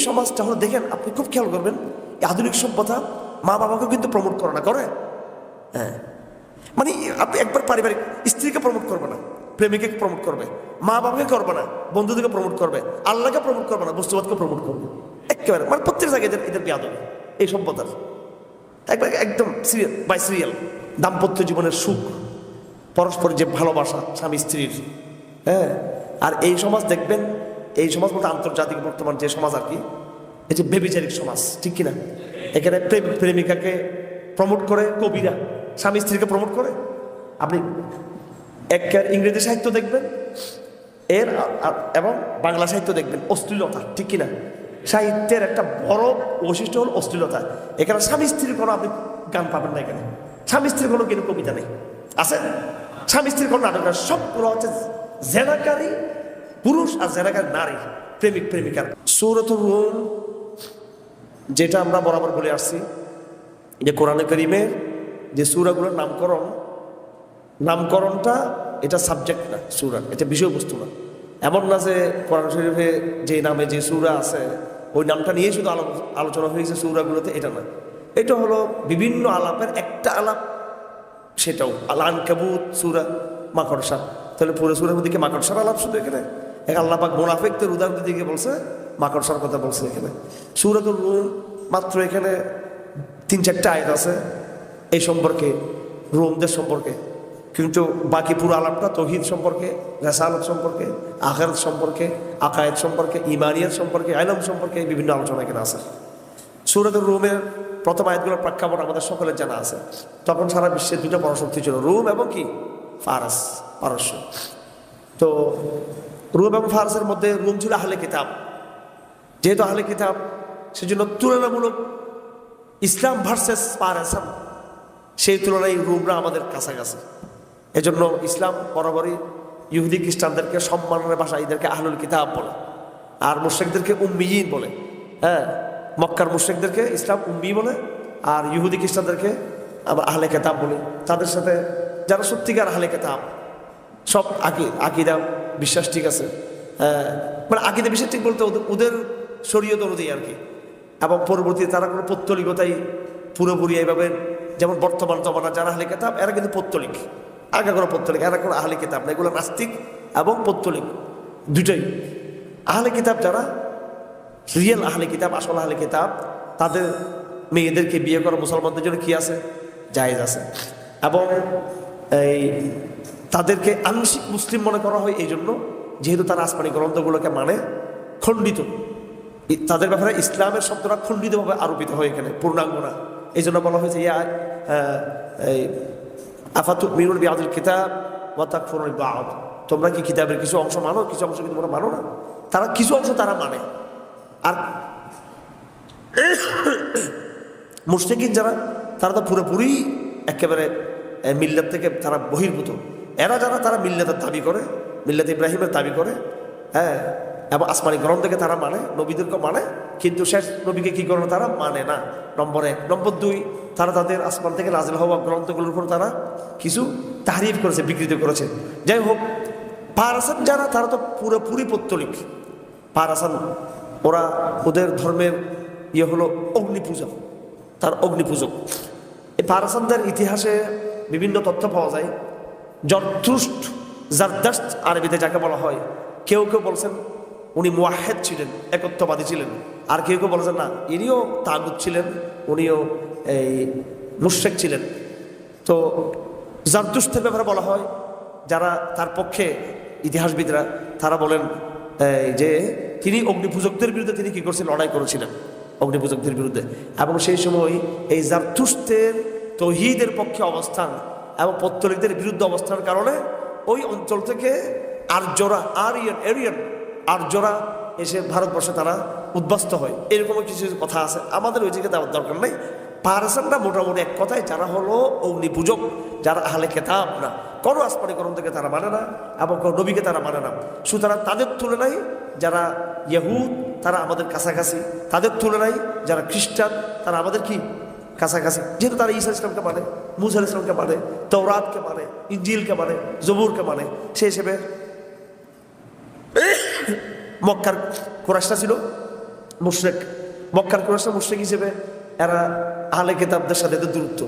সমাজটা হলো, দেখেন আপনি খুব খেয়াল করবেন, আধুনিক সভ্যতা মা বাবাকে কিন্তু প্রমোট করে না, করে? হ্যাঁ, মানে আপনি একবার পারিবারিক স্ত্রীকে প্রমোট করবে না, প্রেমিকাকে প্রমোট করবে, মা বাবাকে করবে না, বন্ধুদেরকে প্রমোট করবে, আল্লাহকে প্রমোট করবে না, বস্তুবাদকে প্রমোট করবে। একেবারে মানে প্রত্যেক জায়গায় এদের বেয়াদবি এই সভ্যতার। একবার একদম সিরিয়াল বাই সিরিয়াল দাম্পত্য জীবনের সুখ, পরস্পর যে ভালোবাসা স্বামী স্ত্রীর। হ্যাঁ, আর এই সমাজ দেখবেন, এই সমাজ বলতে আন্তর্জাতিক বর্তমান যে সমাজ আর কি, এই যে ব্যভিচারিক সমাজ, ঠিক কিনা? এখানে প্রেমিক প্রেমিকাকে প্রমোট করে কবিরা, স্বামী স্ত্রীকে প্রমোট করে। আপনি এক ইংরেজি সাহিত্য দেখবেন এবং বাংলা সাহিত্য দেখবেন, অশ্লীলতা, ঠিক কিনা? সাহিত্যের একটা বড় বৈশিষ্ট্য হল অশ্লীলতা। এখানে স্বামী স্ত্রীর কোনো আপনি গান পাবেন না, এখানে স্বামী স্ত্রীর কোনো কিন্তু কবিতা নেই, আছে? স্বামী স্ত্রীর কোনো নাটক, সবগুলো হচ্ছে জেনাকারী পুরুষ আর জেনাকারী নারী, প্রেমিক প্রেমিকার। সূরাতুর রুম, যেটা আমরা বরাবর বলে আসছি যে কোরআনে কারীমের যে সূরাগুলোর নামকরণটা এটা সাবজেক্ট না, সূরা এটা বিষয়বস্তু না। এমন না যে কোরআন শরীফে যে নামে যে সূরা আছে ওই নামটা নিয়ে শুধু আলোচনা হয়েছে সূরাগুলোতে, এটা না। এটা হলো বিভিন্ন আলাপের একটা আলাপ, সেটাও আল আনকাবুত সূরা, মাকড়সা। তাহলে পুরো সূরার মধ্যে কি মাকড়সার আলাপ শুধু এখানে? আল্লাহ পাক মুনাফিকদের উদাহরণ দিকে বলছে, মাকড়সার কথা বলছে এখানে। সূরাতুর রুম মাত্র এখানে 3-4টা আয়াত আছে এই সম্পর্কে, রোমদের সম্পর্কে, কিন্তু বাকি পুরো আলাপটা তৌহিদ সম্পর্কে, রিসালাত সম্পর্কে, আখিরাত সম্পর্কে, আকায়েদ সম্পর্কে, ঈমানিয়াত সম্পর্কে, ইলম সম্পর্কে বিভিন্ন আলোচনা এখানে আছে। সূরাতুর রুমের প্রথম আয়াতগুলোর প্রেক্ষাপট আমাদের সকলের জানা আছে। তখন সারা বিশ্বের 2টা পরাশক্তি ছিল, রুম এবং কি ফারস, পারস্য। তো রুম এবং ফারসের মধ্যে রুম ছিল আহলে কিতাব। যেহেতু আহলে কিতাব, সেজন্য তুলনামূলক ইসলাম ভার্সেস পারস্যান, সেই তুলনায় রুমরা আমাদের কাছাকাছি। এজন্য ইসলাম বরাবরই ইহুদি খ্রিস্টানদেরকে সম্মানের ভাষায় এদেরকে আহলুল কিতাব বলে, আর মুশরিকদেরকে উম্মিয়িন বলে। হ্যাঁ, মক্কার মুশরিকদেরকে ইসলাম উম্মি বলে, আর ইহুদি খ্রিস্টানদেরকে আবার আহলে কিতাব বলে। তাদের সাথে যারা সত্যিকার আহলে কিতাব, সব আকিদা বিশ্বাস ঠিক আছে, মানে আকিদা বিশ্বাস ঠিক বলতে ওদের শরীয়ত অনুযায়ী আর কি। এবং পরবর্তীতে তারা কোনো পৌত্তলিকতাই পুরোপুরি এইভাবে, যেমন বর্তমান জমানা যারা আহলে কিতাব এরা কিন্তু পৌত্তলিক, আগে কোনো পৌত্তলিক, এরা কোনো আহলে কিতাব না, এগুলো নাস্তিক এবং পৌত্তলিক দুটোই। আহলে কিতাব যারা রিয়েল আহলে কিতাব, আসল আহলে কিতাব, তাদের মেয়েদেরকে বিয়ে করা মুসলমানদের জন্য কি আছে, জায়েজ আছে। এবং এই তাদেরকে আংশিক মুসলিম মনে করা হয় এই জন্য, যেহেতু তারা আসমানি গ্রন্থগুলোকে মানে, খণ্ডিত, তাদের ব্যাপারে ইসলামের শব্দটা খণ্ডিতভাবে আরোপিত হয় এখানে, পূর্ণাঙ্গ না। এই জন্য বলা হয়েছে আফাতুমিনুন বিবাদিল কিতাব ওয়া তাকফুরুনা বিবাদ, তোমরা কি কিতাবের কিছু অংশ মানো, কিছু অংশ কিন্তু তোমরা মানো না। তারা কিছু অংশ তারা মানে। আর মুশরিকিন যারা, তারা তো পুরোপুরি একেবারে মিল্লাত থেকে তারা বহির্ভূত। এরা যারা, তারা মিল্লাতের দাবি করে, মিল্লাত ইব্রাহিমের দাবি করে, হ্যাঁ, এবং আসমানি গ্রন্থকে তারা মানে, নবীদেরকে মানে, কিন্তু শেষ নবীকে কি করে তারা মানে না, নম্বর 1। নম্বর 2, তারা তাদের আসমান থেকে নাজিল হওয়া গ্রন্থগুলোর উপর তারা কিছু তাহরিফ করেছে, বিকৃত করেছে। যাই হোক, পারস্যান যারা, তারা তো পুরোপুরি পৌত্তলিক। পারস্যান ওরা, ওদের ধর্মের ইয়ে হলো অগ্নিপূজা, তার অগ্নিপূজক। এই পারস্যানদের ইতিহাসে বিভিন্ন তথ্য পাওয়া যায়। জারদাশত আরবিতে যাকে বলা হয়, কেউ কেউ বলছেন উনি মুওয়াহ্হিদ ছিলেন, একত্ববাদী ছিলেন, আর কেউ কেউ বলছেন না, ইনিও তাগুত ছিলেন, উনিও এই মুশরিক ছিলেন। তো জারদুশতের ব্যাপারে বলা হয়, যারা তার পক্ষে ইতিহাসবিদরা, তারা বলেন যে তিনি অগ্নিপূজকদের বিরুদ্ধে তিনি কি করছেন, লড়াই করেছিলেন অগ্নিপূজকদের বিরুদ্ধে। এবং সেই সময় এই জারদুশতের তৌহিদের পক্ষে অবস্থান এবং পৌত্তলিকদের বিরুদ্ধে অবস্থানের কারণে ওই অঞ্চল থেকে আর্যরা, এরিয়ান আর্যরা এসে ভারতবর্ষে তারা উদ্বাস্ত হয়। এরকম কিছু কথা আছে, আমাদের ওই জায়গায় দেওয়ার দরকার নেই। পারস্যানরা মোটামুটি এক কথায় যারা হলো অগ্নিপূজক, যারা আহলে কিতাব না, কোনো আসমানি গ্রন্থকে তারা মানে না এবং কোনো নবীকে তারা মানে না। সুতরাং তাদের তুলনায় যারা ইহুদ, তারা আমাদের কাছাকাছি। তাদের তুলনায় যারা খ্রিস্টান, তারা আমাদের কি কাছাকাছি, যেহেতু তারা ঈসা ইসলামকে মানে, মুসা ইসলামকে মানে, তাওরাতকে মানে, ইনজিলকে মানে, জবুরকে মানে। সেই হিসেবে মক্কার কুরাইশরা ছিল মুশরিক, মক্কার কুরাইশরা মুশরিক হিসেবে এরা আহলে কিতাবদের সাথে এদের দূরত্ব,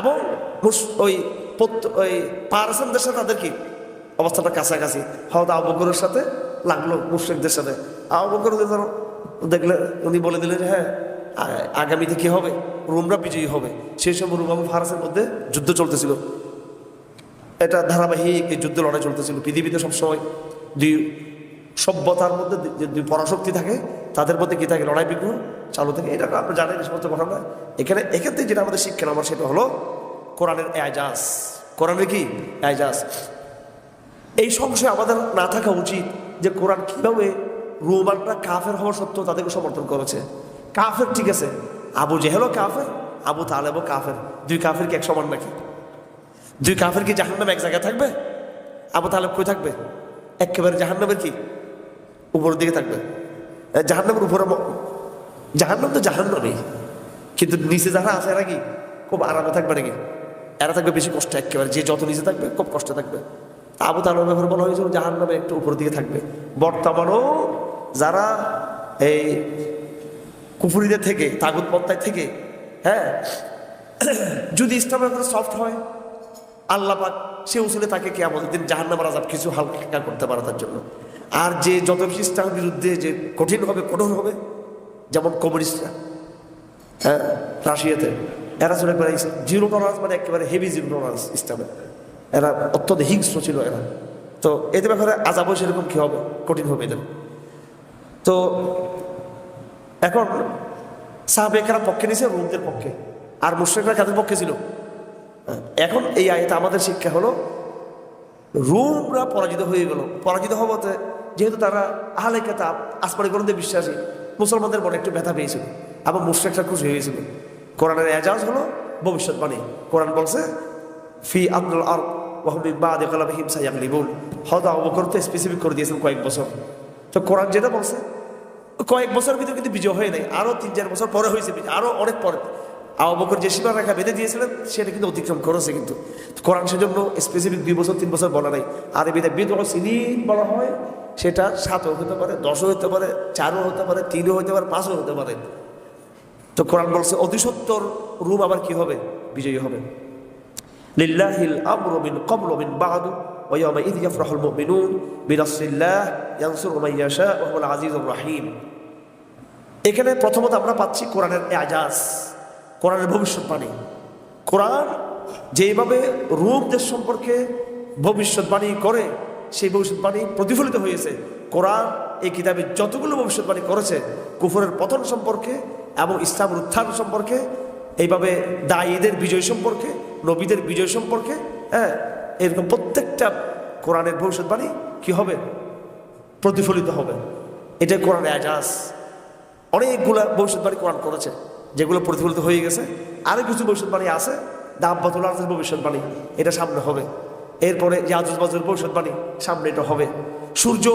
এবং ওই পারসানদের সাথে তাদের কি অবস্থাটা কাছাকাছি। হয়তো আবু বকরের সাথে লাগলো মুশরিকদের সাথে। আবু বকর দেখলে উনি বলে দিলেন যে হ্যাঁ আগামীতে কি হবে, রোমরা বিজয়ী হবে। সেই সময় রোম এবং ফারসের মধ্যে যুদ্ধ চলতেছিল, এটা ধারাবাহিক এই যুদ্ধ লড়াই চলতেছিল। পৃথিবীতে সবসময় দুই সভ্যতার মধ্যে যে দুই পরাশক্তি থাকে, তাদের মধ্যে কি থাকে, লড়াই বিগ্রহ চালু থাকে। এটা আপনি জানেন এই সমস্ত ঘটনা। এখান থেকে যেটা আমাদের শিক্ষা আমার সেটা হলো কোরআনের এজাজ। কোরআনের কি এজাজ? এই সংশয় আমাদের না থাকা উচিত যে কোরআন কিভাবে রোমানরা কাফের হওয়া সত্ত্বেও তাদেরকে সমর্থন করেছে। কাফের ঠিক আছে, আবু জেহেলও কাফের, আবু তালেবও কাফের। দুই কাফের কি এক সমান নাকি? দুই কাফের কি জাহান্নাম এক জায়গায় থাকবে? আবু তালেব কই থাকবে? একেবারে জাহান্নামের কি উপরের দিকে থাকবে। জাহান্নামের উপরে, জাহান্নাম তো জাহান্নামই, কিন্তু নিচে যারা আছে এরা কি খুব আরামে থাকবে নাকি? এরা থাকবে বেশি কষ্ট, একেবারে যে যত নিচে থাকবে খুব কষ্ট থাকবে। আবু তালেবের ব্যাপারে বলা হয়েছিল জাহান্নামে একটু উপরের দিকে থাকবে। বর্তমানেও যারা এই কুফুরিদের থেকে, তাগুত পন্থায় থেকে, হ্যাঁ, যদি ইসলামের ব্যাপারে সফট হয়, আল্লাহ পাক সে উসুলে তাকে কি আমাদের দিন জাহান্নামের আযাব কিছু হালকা করতে পারে তার জন্য। আর যে যত বেশি ইসলামের বিরুদ্ধে যে কঠিন হবে, কঠোর হবে, যেমন কমিউনিস্টরা, হ্যাঁ, রাশিয়াতে এরা চলে একবারে জিরো টলারেন্স, মানে একেবারে হেভি জিরো টলারেন্স ইসলামের। এরা অত্যন্ত হিংস্র ছিল এরা। তো এদের ব্যাপারে আযাবও সেরকম কি হবে, কঠিন হবে এদের। তো এখন সাহাবেকেরা পক্ষে নিয়েছে রোমদের পক্ষে, আর মুশরিকরা কাদের পক্ষে ছিল? এখন এই আয়াতে আমাদের শিক্ষা হলো রোমরা পরাজিত হয়ে গেল। পরাজিত হওয়াতে যেহেতু তারা আহলে কিতাব, আসমানি গ্রন্থে বিশ্বাসী, মুসলমানদের মনে একটু ব্যথা পেয়েছিল, আবার মুশরিকরা খুশি হয়েছিল। কোরআনের এজাজ হলো ভবিষ্যৎবাণী। কোরআন বলছে ফি আবদুল আর ওয়াহমিন বাদি কালাবিহিম সায়াগলিবুন। হয়তো আবু বকর তো স্পেসিফিক করে দিয়েছেন কয়েক বছর। তো কোরআন যেটা বলছে কয়েক বছরের ভিতরে কিন্তু বিজয় হয়ে নাই, আরো 3-4 বছর পরে হয়েছে বিজয়, আরো অনেক পরে। আবু বকর যে সীমা রেখা বেঁধে দিয়েছিলেন সেটা কিন্তু অতিক্রম করেছে। কিন্তু কোরআন সেজন্য স্পেসিফিক 2 বছর 3 বছর বলা নাই। আরবিতে বিদউ সিনিন বলা হয়, সেটা 7ও হতে পারে, 10ও হতে পারে, 4ও হতে পারে, 3ও হতে পারে, 5ও হতে পারে। তো কোরআন বলছে অতি সত্তর রূপ আবার কি হবে, বিজয়ী হবে। লিল্লাহিল আমরু মিন ক্বাবলু মিন বা'দু ওয়া ইয়াওমাইয ইয়াফরাহুল মুমিনুন বিনাসরিল্লাহ ইয়ানসুরু মান ইয়াশা ওয়া হুয়াল আজিজুর রাহিম। এখানে প্রথমত আমরা পাচ্ছি কোরআনের এজাজ, কোরআনের ভবিষ্যৎবাণী। কোরআন যেভাবে রোমদের সম্পর্কে ভবিষ্যৎবাণী করে, সেই ভবিষ্যৎবাণী প্রতিফলিত হয়েছে। কোরআন এই কিতাবে যতগুলো ভবিষ্যৎবাণী করেছে কুফরের পতন সম্পর্কে এবং ইসলামের উত্থান সম্পর্কে, এইভাবে দায়ীদের বিজয় সম্পর্কে, নবীদের বিজয় সম্পর্কে, হ্যাঁ, এরকম প্রত্যেকটা কোরআনের ভবিষ্যৎবাণী কি হবে, প্রতিফলিত হবে। এটা কোরআনের এজাজ। অনেকগুলা ভবিষ্যৎবাণী কোরআন করেছে যেগুলো প্রতিফলিত হয়ে গেছে। আরো কিছু ভবিষ্যৎবাণী আছে, দাব্বাতুল আরজের ভবিষ্যৎবাণী, এটা সামনে হবে। এরপরে ইয়াজুজ মাজুজের ভবিষ্যৎবাণী, সামনে এটা হবে। সূর্য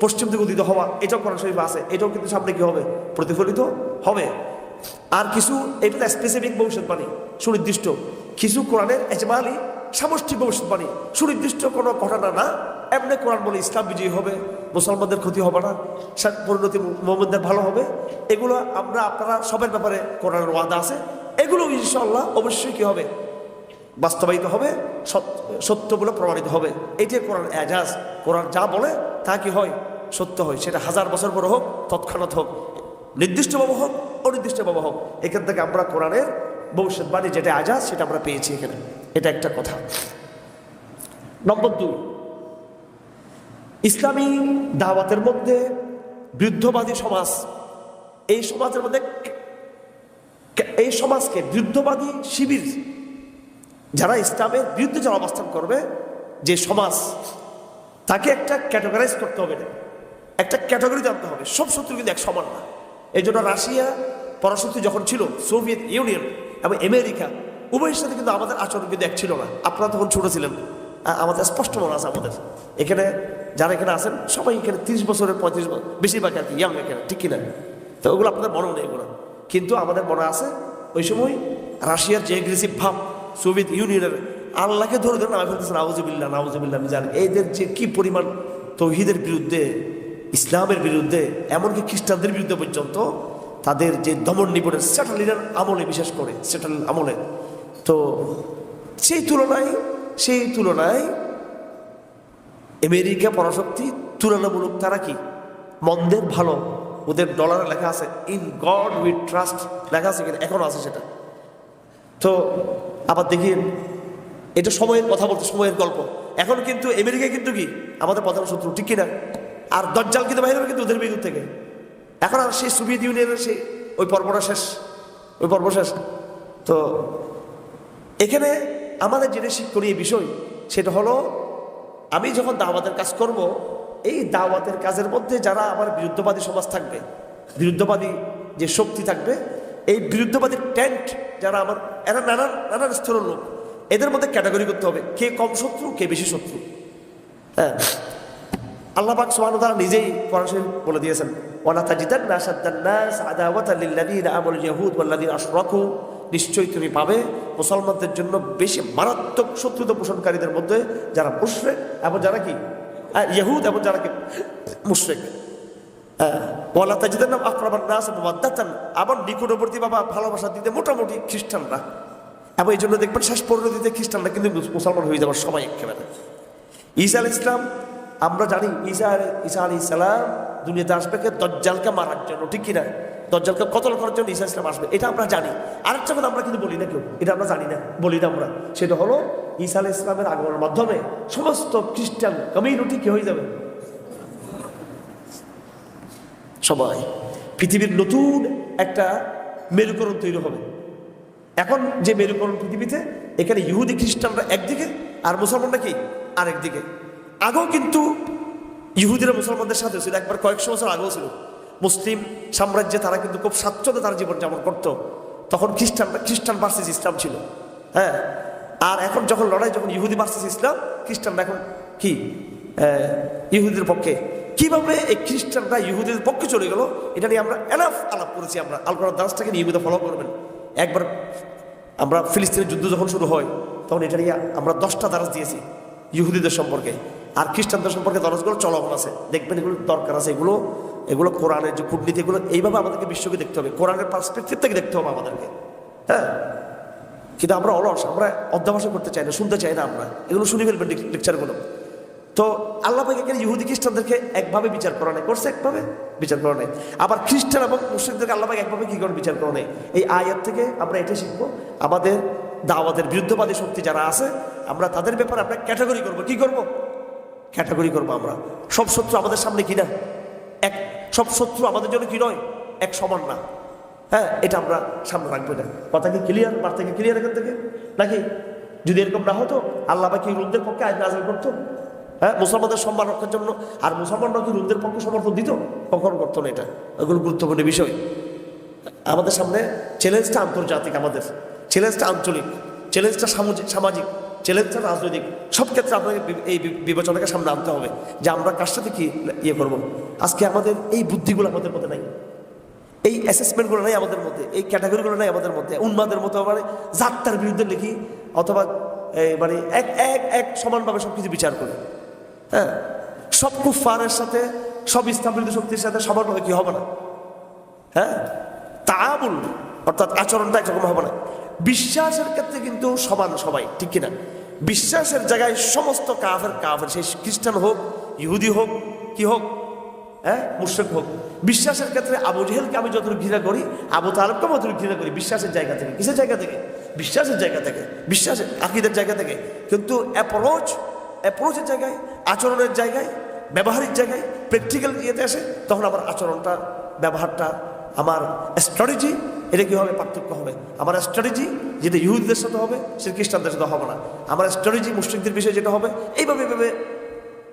পশ্চিম দিকে উদিত হওয়া, এটাও কোরআন শরীফে আছে, এটাও কিন্তু সামনে কি হবে, প্রতিফলিত হবে। আর কিছু এটা স্পেসিফিক ভবিষ্যৎবাণী, সুনির্দিষ্ট। কিছু কোরআনের এজমালি সামষ্টিক ভবিষ্যৎবাণী, সুনির্দিষ্ট কোনো ঘটনা না। এমনি কোরআন বলে ইসলাম বিজয়ী হবে, মুসলমানদের ক্ষতি হবে না, পরিণতি মুমিনদের ভালো হবে। এগুলো আমরা আপনারা সবার ব্যাপারে কোরআনের ওয়াদা আছে, এগুলো ইনশাআল্লাহ অবশ্যই কি হবে, বাস্তবায়িত হবে, সত্য বলে প্রমাণিত হবে। এটাই কোরআন এজাজ। কোরআন যা বলে তা কি হয়, সত্য হয়। সেটা 1000 বছর পরে হোক, তৎক্ষণাৎ হোক, নির্দিষ্টভাবে হোক, অনির্দিষ্টভাবে হোক। এখান থেকে আমরা কোরআনের ভবিষ্যৎবাণী যেটা এজাজ সেটা আমরা পেয়েছি এখানে। এটা একটা কথা। নম্বর 2, ইসলামী দাওয়াতের মধ্যে বিরুদ্ধবাদী সমাজ, এই সমাজের মধ্যে এই সমাজকে বিরুদ্ধবাদী শিবির, যারা ইসলামের বিরুদ্ধে যারা অবস্থান করবে, যে সমাজ, তাকে একটা ক্যাটাগরাইজ করতে হবে, একটা ক্যাটাগরি জানতে হবে। সব শত্রু কিন্তু এক সমান না। এই জন্য রাশিয়া পরাশক্তি যখন ছিল, সোভিয়েত ইউনিয়ন এবং আমেরিকা, উভয়ের সাথে কিন্তু আমাদের আচরণ কিন্তু এক ছিল না। আপনারা তখন ছোট ছিলেন, আমাদের স্পষ্ট মনে আছে। আমাদের এখানে যারা এখানে আছেন সবাই এখানে 30 বছরের 35 বছর, বেশিরভাগ আর কি ইয়াং এখানে, ঠিক কিনা? তো ওগুলো আপনাদের মনেও নেই এগুলো, কিন্তু আমাদের মনে আছে ওই সময় রাশিয়ার যে এগ্রেসিভ ভাব, সোভিয়েত ইউনিয়নের, আল্লাহকে ধরে ধরে নামে ফেলতেছে নাউজুবিল্লাহ নাউজুবিল্লাহ। আমি জানি এদের যে কি পরিমাণ তৌহিদের বিরুদ্ধে ইসলামের বিরুদ্ধে, এমনকি খ্রিস্টানদের বিরুদ্ধে পর্যন্ত তাদের যে দমন নিপনের স্যাটালিনের আমলে, বিশেষ করে স্যাটালিন আমলে, তো সেই তুলনায় আমেরিকা পরাশক্তি তুলনামূলক তারা কি মন্দের ভালো, ওদের ডলারে লেখা আছে ইন গড উই ট্রাস্ট, লেখা আছে কিনা এখনো আছে সেটা। তো আবার দেখি এটা সময়ের কথা বলতে, সময়ের গল্প। এখন কিন্তু আমেরিকা কিন্তু কি আমাদের প্রধান শত্রু, ঠিক কিনা? আর দজ্জাল কিন্তু বাইরে কিন্তু ওদের বিরুদ্ধ থেকে। এখন আর সেই সোভিয়েত ইউনিয়নের সেই ওই পর্ব শেষ। তো এখানে আমাদের যেটা শিক্ষণীয় বিষয় সেটা হলো, আমি যখন দাওয়াতের কাজ করব, এই দাওয়াতের কাজের মধ্যে যারা আমার বিরুদ্ধবাদী সমাজ থাকবে, বিরুদ্ধবাদী যে শক্তি থাকবে, এই বিরুদ্ধবাদী টেন্ট যারা আমার, এরা নানান স্তরের লোক, এদের মধ্যে ক্যাটাগরি করতে হবে কে কম শত্রু কে বেশি শত্রু। হ্যাঁ, আল্লাহ পাক সুবহানাহু ওয়া তাআলা নিজেই কোরআন শরীফ বলে দিয়েছেন, ওয়ালা তাজিদান্না আশাদ্দান নাস আদাওয়াতান লিল্লাযীনা আমানুল ইয়াহুদ ওয়াল্লাযীনা আশরাকু, নিশ্চয়ই তুমি পাবে মুসলমানদের জন্য বেশি মারাত্মক শত্রুতা পোষণকারীদের মধ্যে যারা মুশরিক এবং যারা কি ইহুদ এবং যারা কি মুশরিক। ওয়ালা তাজিদান্না আকরাবান নাস মাওয়াদ্দাতান, আবার নিকটবর্তী বাবা ভালোবাসা দিতে মোটামুটি খ্রিস্টানরা, এবং এই জন্য দেখবেন শেষ পরিণতিতে খ্রিস্টানরা কিন্তু মুসলমান হয়ে যাওয়ার সময় একেবারে। ঈসা আলাইহিস সালাম, আমরা জানি ঈসা আলাইহিস সালাম দুনিয়াতে আসবে কে দজ্জালকে মারার জন্য, ঠিক কিনা? দজ্জালকে কতল করার জন্য ঈসা আলাইহিস সালাম আসবে, এটা আমরা জানি। আরেকটা কথা আমরা কিন্তু বলি না, কেউ এটা আমরা জানি না, বলি না আমরা, সেটা হলো ঈসা আলাইহিস সালামের আগমনের মাধ্যমে সমস্ত খ্রিস্টান কমিউনিটি কি হয়ে যাবে, সবাই পৃথিবীর নতুন একটা মেরুকরণ তৈরি হবে। এখন যে মেরুকরণ পৃথিবীতে, এখানে ইহুদি খ্রিস্টানরা একদিকে আর মুসলমানরা কি আরেকদিকে। আগেও কিন্তু ইহুদিরা মুসলমানদের সাথে ছিল, একবার কয়েকশো বছর আগেও ছিল। মুসলিম সাম্রাজ্যে তারা কিন্তু খুব স্বাচ্ছন্দ্যে তার জীবনযাপন করতো। তখন খ্রিস্টান ভার্সেস ইসলাম ছিল। হ্যাঁ, আর এখন যখন লড়াই, যখন ইহুদি ভার্সেস ইসলাম, খ্রিস্টানরা এখন কি ইহুদিদের পক্ষে। কিভাবে এই খ্রিস্টানরা ইহুদিদের পক্ষে চলে গেল, এটা নিয়ে আমরা এনাফ আলাপ করেছি। আমরা আল কোরআন দাসটাকে নিয়মিত ফলো করবেন। একবার আমরা ফিলিস্তিনের যুদ্ধ যখন শুরু হয়, তখন এটা নিয়ে আমরা 10টা দারাজ দিয়েছি ইহুদিদের সম্পর্কে, আর খ্রিস্টানদের সম্পর্কে দারাজগুলো চলমান আছে। দেখবেন এগুলো দরকার আছে, এগুলো কোরআনের যে কূটনীতি, এগুলো এইভাবে আমাদেরকে বিশ্বকে দেখতে হবে, কোরআনের পার্সপেক্টিভ থেকে দেখতে হবে আমাদেরকে। হ্যাঁ, কিন্তু আমরা অলস, আমরা অধ্যাবসায় করতে চাই না, শুনতে চাই না, আমরা এগুলো শুনে ফেলবেন লেকচারগুলো। তো আল্লাহ পাক এখানে ইহুদি খ্রিস্টানদেরকে একভাবে বিচার করা নেই, করছে একভাবে বিচার করা নেই। আবার খ্রিস্টান এবং মুসলিমদেরকে আল্লাহ পাক একভাবে কি করে বিচার করা নেই। এই আয়াত থেকে আমরা এটা শিখবো, আমাদের দাওয়াতের বিরুদ্ধবাদী শক্তি যারা আছে, আমরা তাদের ব্যাপারে আমরা ক্যাটাগরি করবো। কি করব? ক্যাটাগরি করবো। আমরা সব শত্রু আমাদের সামনে কিনা এক, সব শত্রু আমাদের জন্য কি নয়, এক সমান না। হ্যাঁ, এটা আমরা সামনে রাখবো না। কথা কি ক্লিয়ার? বার্তা কি ক্লিয়ার এখান থেকে নাকি? যদি এরকম না হতো, আল্লাহ পাক কি রুমদের পক্ষে আইন নাযিল করতো? হ্যাঁ, মুসলমানদের সম্মান রক্ষার জন্য। আর মুসলমানরা কি রুমদের পক্ষে সমর্থন দিত? কখনো করতো না। এটা এগুলো গুরুত্বপূর্ণ বিষয়। আমাদের সামনে চ্যালেঞ্জটা আন্তর্জাতিক, আমাদের চ্যালেঞ্জটা আঞ্চলিক, চ্যালেঞ্জটা সামাজিক, চ্যালেঞ্জটা রাজনৈতিক। সব ক্ষেত্রে আপনাকে এই বিবেচনাকে সামনে আনতে হবে যে আমরা কার সাথে কি ইয়ে করবো। আজকে আমাদের এই বুদ্ধিগুলো আমাদের মধ্যে নাই, এই অ্যাসেসমেন্টগুলো নাই আমাদের মধ্যে, এই ক্যাটাগরিগুলো নাই আমাদের মধ্যে। উন্মাদের মতো মানে জাতটার বিরুদ্ধে লিখি, অথবা মানে এক সমানভাবে সব কিছু বিচার করি। হ্যাঁ, সব কুফারের সাথে, সব ইসলাম বিরোধী শক্তির সাথে সমানভাবে কি হবে না। হ্যাঁ, তাআমুল অর্থাৎ আচরণটা একরকম হবে না। বিশ্বাসের ক্ষেত্রে কিন্তু সমান সবাই, ঠিক কিনা? বিশ্বাসের জায়গায় সমস্ত কাফের, সেই খ্রিস্টান হোক, ইহুদি হোক, কি হোক, হ্যাঁ, মুশরিক হোক। বিশ্বাসের ক্ষেত্রে আবু জেহেলকে আমি যতটুকু ঘৃণা করি, আবু তালেবকে আমি যতটুকু ঘৃণা করি, বিশ্বাসের জায়গা থেকে। কিসের জায়গা থেকে? বিশ্বাসের জায়গা থেকে, বিশ্বাসের আকীদার জায়গা থেকে। কিন্তু অ্যাপ্রোচের জায়গায়, আচরণের জায়গায়, ব্যবহারিক জায়গায়, প্র্যাকটিক্যাল ইয়েতে আসে, তখন আমার আচরণটা, ব্যবহারটা, আমার স্ট্র্যাটেজি, এটা কি হবে? পার্থক্য হবে। আমার স্ট্র্যাটেজি যেটা ইহুদিদের সাথে হবে, সে খ্রিস্টানদের সাথে হবে না। আমার স্ট্র্যাটেজি মুশরিকদের বিষয়ে যেটা হবে, এইভাবে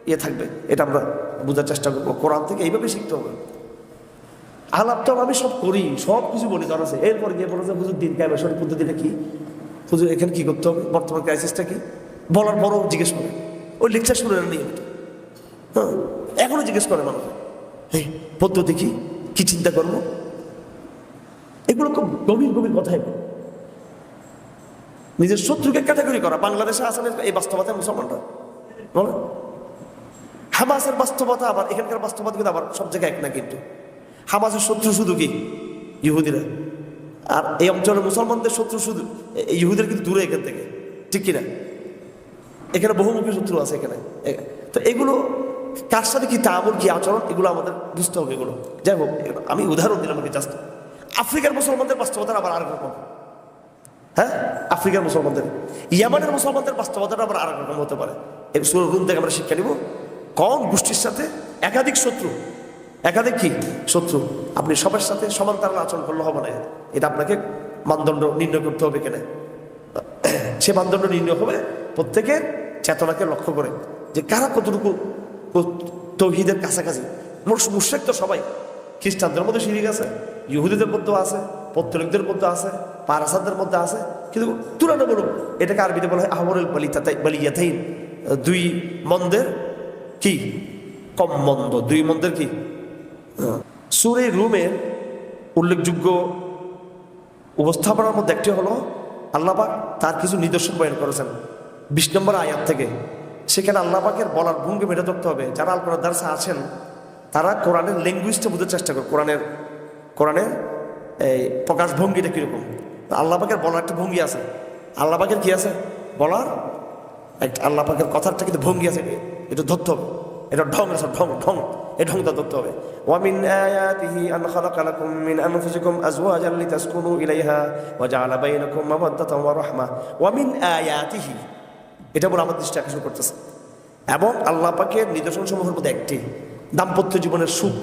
ইয়ে থাকবে। এটা আমরা বোঝার চেষ্টা করবো। কোরআন থেকে এইভাবে শিখতে হবে। আলাপ তো আমি সব করি, সব কিছু বলি, জানা আছে। এরপর গিয়ে বলেছে হুজুর দিন কায়েমের সঠিক পদ্ধতিটা কি, হুজুর এখানে কি করতে হবে, বর্তমান ক্রাইসিসটা কি, বলার পরও জিজ্ঞেস করে। ওই লেকচার শুনে না নিয়মিত। হ্যাঁ, এখনো জিজ্ঞেস করে মানুষ, হ্যাঁ পদ্ধতি কি চিন্তা করবো। এগুলো খুব গভীর কথাই। নিজের শত্রুকে ক্যাটাগরি করা। বাংলাদেশে আসলে এই বাস্তবতায় মুসলমানরা বলে হামাসের বাস্তবতা আবার এখানকার বাস্তবতা কিন্তু আবার সব জায়গায় এক না। কিন্তু হামাসের শত্রু শুধু কি ইহুদিরা, আর এই অঞ্চলের মুসলমানদের শত্রু শুধু ইহুদিরা কিন্তু দূরে এখান থেকে, ঠিক কিনা? এখানে বহুমুখী শত্রু আছে এখানে। তো এগুলো কার সাথে কি তাআমুল, কি আচরণ, এগুলো আমাদের বুঝতে হবে। এগুলো যাই হোক, আমি উদাহরণ দিলাম কি জাস্ট। আফ্রিকার মুসলমানদের বাস্তবতাটা আবার আরেক রকম। হ্যাঁ, আফ্রিকার মুসলমানদের, ইয়ামানের মুসলমানদের বাস্তবতাটা আবার আরেক রকম হতে পারে। এই সূরা রুম থেকে আমরা শিক্ষা নিব কোন গোষ্ঠীর সাথে একাধিক শত্রু, একাধিক কি শত্রু, আপনি সবার সাথে সমান তারা আচরণ করলে হবে না। এটা আপনাকে মানদণ্ড নির্ণয় করতে হবে এখানে। সে মানদণ্ড নির্ণয় হবে প্রত্যেকের চেতনাকে লক্ষ্য করে, যে কারা কতটুকু তৌহিদের কাছাকাছি। মুশরিক তো সবাই, খ্রিস্টানদের মধ্যে শিরিক আছে, ইহুদিদের মধ্যেও আছে, পৌত্তলিকদের মধ্যে আছে, পারাসাদের মধ্যে আছে, কিন্তু তুলনামূলক এটাকে আরবিতে বলা হয় আহমরুল বালিয়াতাইন, দুই মন্দের কি কম মন্দ, দুই মন্দের কি। সূরা রুমের উল্লেখযোগ্য উপস্থাপনার মধ্যে একটি হলো আল্লাহ পাক তার কিছু নিদর্শন বয়ান করেছেন 20 নম্বর আয়াত থেকে। সেখানে আল্লাহ পাকের বলার ভঙ্গি মেটে ধরতে হবে। যারা আল কোরআন দার্সে আছেন তারা কোরআনের ল্যাঙ্গুয়েজটা বোঝার চেষ্টা করে, কোরআনের এই প্রকাশ ভঙ্গিটা কীরকম। আল্লাহ পাকের বলার একটা ভঙ্গি আছে, আল্লাহ পাকের কি আছে বলার একটা, আল্লাহ পাকের কথারটা কিন্তু ভঙ্গি আছে, এটা ধরতে হবে। এটা ঢং আছে, ঢং এই ঢংটা ধরতে হবে। ওয়ামিন আয়াতিহি আন খালাকা লাকুম মিন আনফুসিকুম আজওয়াজান লিতাসকুনু ইলাইহা ওয়া জাআলা বাইনাকুম মাওয়াদ্দাতান ওয়া রাহমা। ওয়ামিন আয়াতিহি, এটা বলে আমার দৃষ্টি আকর্ষণ করতেছে। এবং আল্লাহ পাকের নিদর্শনসমূহের মধ্যে একটি দাম্পত্য জীবনের সুখ,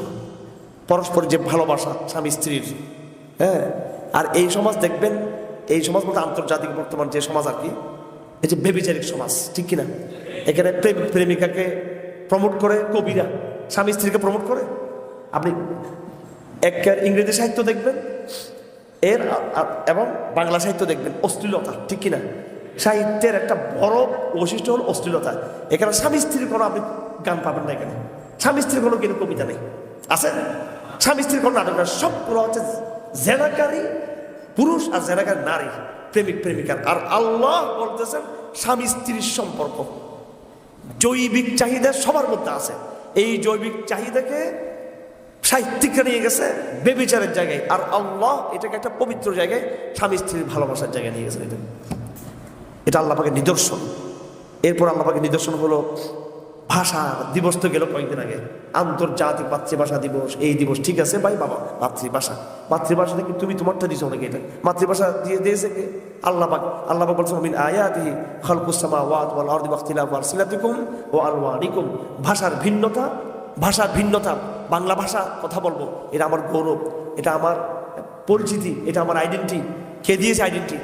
পরস্পরের যে ভালোবাসা স্বামী স্ত্রীর। হ্যাঁ, আর এই সমাজ দেখবেন, এই সমাজ বলতে আন্তর্জাতিক বর্তমান যে সমাজ আর কি, এই যে ব্যভিচারিক সমাজ, ঠিক কিনা? এখানে প্রেমিক প্রেমিকাকে প্রমোট করে কবিরা, স্বামী স্ত্রীকে প্রমোট করে। আপনি এক ইংরেজি সাহিত্য দেখবেন এবং বাংলা সাহিত্য দেখবেন, অশ্লীলতা, ঠিক কিনা? সাহিত্যের একটা বড় বৈশিষ্ট্য হল অশ্লীলতা। এখানে স্বামী স্ত্রীর কোনো আপনি গান পাবেন না, এখানে স্বামী স্ত্রীর কোনো কিন্তু কবিতা নেই, আছে স্বামী স্ত্রীর কোনো নাটক না। সবগুলো হচ্ছে জেনাকারী পুরুষ আর জেনাকারী নারী, প্রেমিক প্রেমিকার। আর আল্লাহ বলতেছেন স্বামী স্ত্রীর সম্পর্ক জৈবিক চাহিদা সবার মধ্যে আছে। এই জৈবিক চাহিদাকে সাহিত্যিকরা নিয়ে গেছে ব্যভিচারের জায়গায়, আর আল্লাহ এটাকে একটা পবিত্র জায়গায় স্বামী স্ত্রীর ভালোবাসার জায়গায় নিয়ে গেছে। এটা আল্লাহ পাকের নিদর্শন। এরপর আল্লাহ পাকের নিদর্শন হলো ভাষা দিবস। তো গেল কয়েকদিন আগে, আন্তর্জাতিক মাতৃভাষা দিবস। এই দিবস ঠিক আছে ভাই, বাবা মাতৃভাষা, মাতৃভাষা থেকে তুমি তোমারটা দিছো নাকি? এটা মাতৃভাষা দিয়ে দিয়েছে কে? আল্লাহ পাক। আল্লাহ পাক বলছেন মিন আয়াতিহি খালকুস সামাওয়াতি ওয়াল আরদি ওয়াখতিলাফু আলসিনাতিকুম ওয়া আলওয়ানিকুম। ভাষার ভিন্নতা, ভাষার ভিন্নতা। বাংলা ভাষা কথা বলবো, এটা আমার গৌরব, এটা আমার পরিচিতি, এটা আমার আইডেন্টি। কে দিয়েছে আইডেন্টি?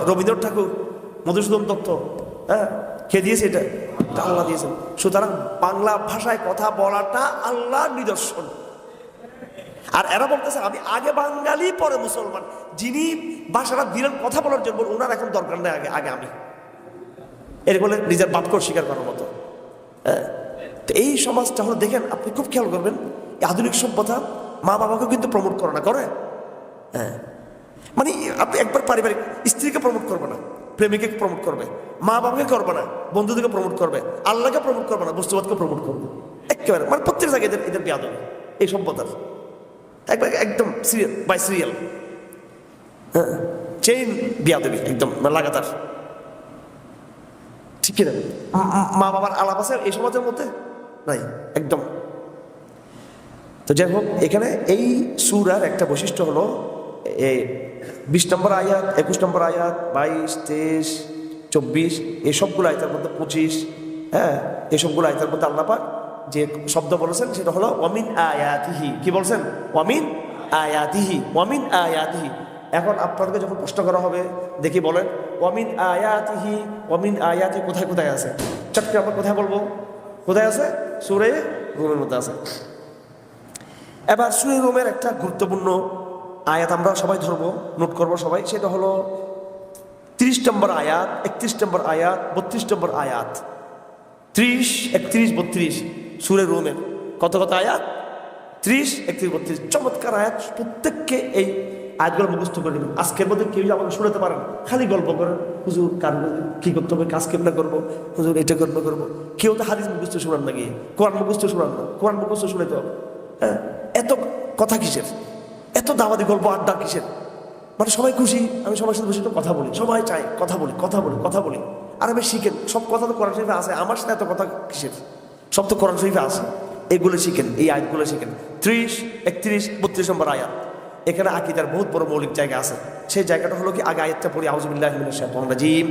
রবীন্দ্রনাথ ঠাকুর, মধুসূদন দত্ত। হ্যাঁ, কে দিয়েছে? এটা আল্লাহ দিয়েছেন। সুতরাং বাংলা ভাষায় কথা বলাটা আল্লাহর নিদর্শন। আর এরা বলতেছে আমি আগে বাঙালি পরে মুসলমান। যিনি ভাষাটা দিলেন কথা বলার জন্য, ওনার এখন দরকার নেই, আগে আমি। এর বলে নিজের বাপকে স্বীকার করার মতো। হ্যাঁ, তো এই সমাজটা হলো, দেখেন আপনি খুব খেয়াল করবেন, আধুনিক সভ্যতা মা বাবাকে কিন্তু প্রমোট করে না, করে? হ্যাঁ, মানে আপনি একবার পারিবারিক স্ত্রীকে প্রমোট করবে না, প্রেমিকে প্রমোট করবে, মা বাবাকে করবে না, বন্ধুদেরকে প্রমোট করবে, আল্লাহকে প্রমোট করবে না, বস্তুবাদকে প্রমোট করবে। একেবারে মানে প্রত্যেক জায়গায় এদের বেয়াদবি এই সভ্যতার, একবার একদম সিরিয়াল বাই সিরিয়াল। হ্যাঁ, চেইন বেয়াদবি একদম লাগাতার, ঠিক কিনা? মা বাবার আলাপ আছে এই সমাজের মধ্যে নাই একদম। তো যাই হোক, এখানে এই সূরার একটা বৈশিষ্ট্য হলো 20 নম্বর আয়াত, 21 নম্বর আয়াত, 22, 23, 24, এই সবগুলো আয়াতের মধ্যে 25, হ্যাঁ, এই সবগুলো আয়াতের মধ্যে আল্লাহ পাক যে শব্দ বলেছেন সেটা হলো ওয়ামিন আয়াতিহি। কি বলছেন? ওয়ামিন আয়াতিহি, ওয়ামিন আয়াতিহি। এখন আপনাদেরকে যখন প্রশ্ন করা হবে, দেখি বলেন ওয়ামিন আয়াতিহি, ওয়ামিন আয়াতি কোথায় কোথায় আছে? চটকে আমরা কোথায় বলবো? কোথায় আছে? সূরা রুমের মধ্যে আছে। এবার সূরা রুমের একটা গুরুত্বপূর্ণ আয়াত আমরা সবাই ধরবো, নোট করবো সবাই। সেটা হলো 30 নম্বর আয়াত, 31 নম্বর আয়াত, 32 নম্বর আয়াত। 30, 31, 32 সূরা রুমের কত কত আয়াত? 30, 31, 32। চমৎকার আয়াত। প্রত্যেককে এই আয়াতগুলো মুখস্থ করে নেবেন। আজকের মধ্যে কেউ আমাকে শোনাতে পারেন, খালি গল্প করেন, হুজুর কার কি করতে হবে, কাজ কেমনে করবো, হুজুর এটা কেমনে করবো। কেউ তো হাদিস মুখস্থ শোনান না, গিয়ে কোরআন মুখস্থ শোনান না, কোরআন মুখস্থ শুনাইতে হবে। হ্যাঁ, এত কথা কিসের, এত দাওয়াতি গল্প আড্ডা কিসের? মানে সবাই খুশি, আমি সবার সাথে বসে একটু কথা বলি, সবাই চাই কথা বলি কথা বলি কথা বলি। আর আমি শিখেন, সব কথা তো কোরআন শরীফে আছে, আমার সাথে এত কথা কিসের? সব তো কোরআন শরীফে আছে, এগুলো শিখেন, এই আয়াতগুলো শিখেন। 30, 31, 32 নম্বর আয়াত, এখানে আকীদার বহুত বড় মৌলিক জায়গা আছে। সেই জায়গাটা হলো কি, আগে আয়াতটা পড়ি, আউযু বিল্লাহি মিনাশ শাইতানির রাজীম।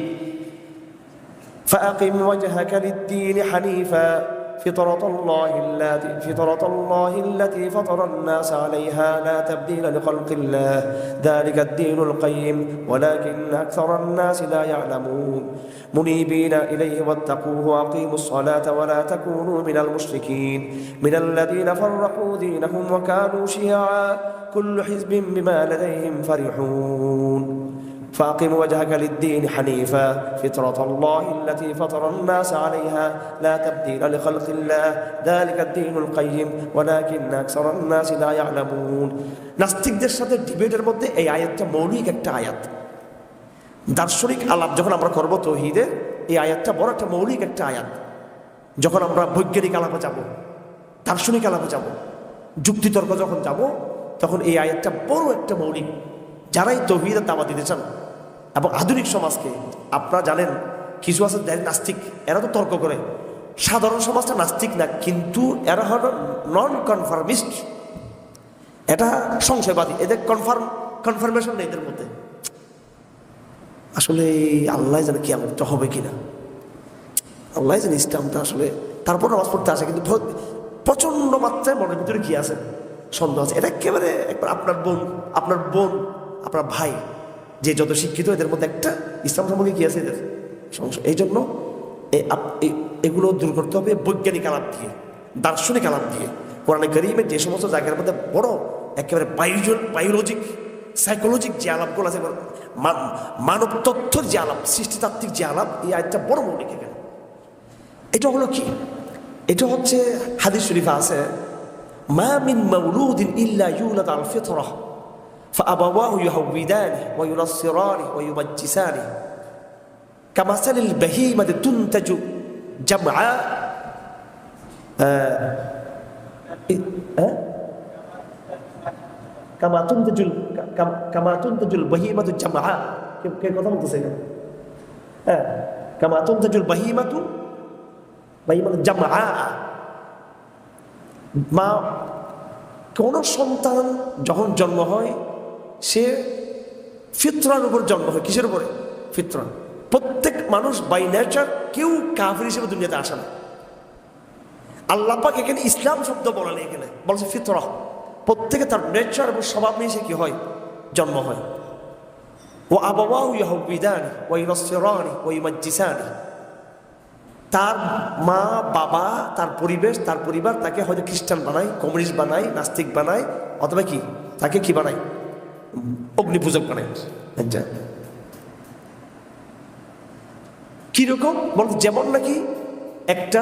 ফাআকিম ওয়াজহাকা লিদ-দীন হানিফা فطرة الله التي فطر الناس عليها لا تبديل لخلق الله ذلك الدين القيم ولكن أكثر الناس لا يعلمون منيبين إليه واتقوه وأقيموا الصلاة ولا تكونوا من المشركين من الذين فرقوا دينهم وكانوا شيعا كل حزب بما لديهم فرحون فأقم وجهك للدين حنيفا فطرة الله التي فطر الناس عليها لا تبديل لخلق الله ذلك الدين القيم ولكن أكثر الناس لا يعلمون। নাস্তিকদের সাথে ডিবেটের মধ্যে এই আয়াতটা মৌলিক একটা আয়াত। দার্শনিক আলাপ যখন আমরা করব তাওহীদে, এই আয়াতটা বড় একটা মৌলিক একটা আয়াত। যখন আমরা বৈজ্ঞানিক আলাপে যাব, দার্শনিক আলাপে যাব, যুক্তিতর্ক যখন যাব, তখন এই আয়াতটা বড় একটা মৌলিক। যারাই তাওহীদের দাওয়াত দিতে চান এবং আধুনিক সমাজকে, আপনারা জানেন কিছু আছে নাস্তিক, এরা তো তর্ক করে। সাধারণ সমাজটা নাস্তিক না, কিন্তু এরা হল নন কনফার্মিস্ট, এটা সংশয়বাদী, এদের কনফার্মেশন নেই এদের মধ্যে। আসলে আল্লাহ জানে কিয়ামতটা হবে কিনা, আল্লাহ জানে ইসলামটা আসলে, তারপর নামাজ পড়তে আসে, কিন্তু প্রচন্ড মাত্রায় মনের ভিতরে কি আছে, সন্দেহ আছে। এটা একেবারে একবার আপনার বোন, আপনার ভাই, যে যত শিক্ষিত, এদের মধ্যে একটা ইসলাম সম্পর্কে কি আছে এদের সংশয়। এই জন্য এগুলো দূর করতে হবে বৈজ্ঞানিক আলাপ দিয়ে, দার্শনিক আলাপ দিয়ে। কোরআনে কারীমের যে সমস্ত জায়গার মধ্যে বড় একেবারে বায়োলজিক সাইকোলজিক যে আলাপগুলো আছে, মানব তথ্যের যে আলাপ, সৃষ্টিতাত্ত্বিক যে আলাপ, এই আয়াতটা বড় মৌলিক। এখানে এটা হলো কি, এটা হচ্ছে হাদিস শরীফে আছে, মা মিন মাউলুদিন ইল্লা ইউলাদ আল ফিতরাহ فأبواه يهودانه وينصرانه ويمجسانه كمثل البهيمة تنتج جمعاء كما تنتج البهيمة جمعاء كيف কথা বলতেছে كما تنتج البهيمة جمعاء মা কোন সন্তান যখন জন্ম হয়, সে ফিতরার উপর জন্ম হয়। কিসের উপরে? ফিতরা। প্রত্যেক মানুষ বাই নেচার, কেউ কাফির হিসেবে দুনিয়াতে আসে না। আল্লাহ পাক এখানে ইসলাম শব্দ বলেন, এখানে বলছে ফিতরা। প্রত্যেকে তার নেচার এবং স্বভাব নিয়ে সে কি হয়, জন্ম হয়। ও আবাওয়াহু ইয়াহউবিদানি ওয়া ইউনাসসিরানি ওয়া ইউমাজ্জিসানি, তার মা বাবা, তার পরিবেশ, তার পরিবার তাকে হয়তো খ্রিস্টান বানায়, কমিউনিস্ট বানায়, নাস্তিক বানায়, অথবা কি তাকে কি বানায়, অগ্নিপূজক বানায়। কিরকম বলতে, যেমন নাকি একটা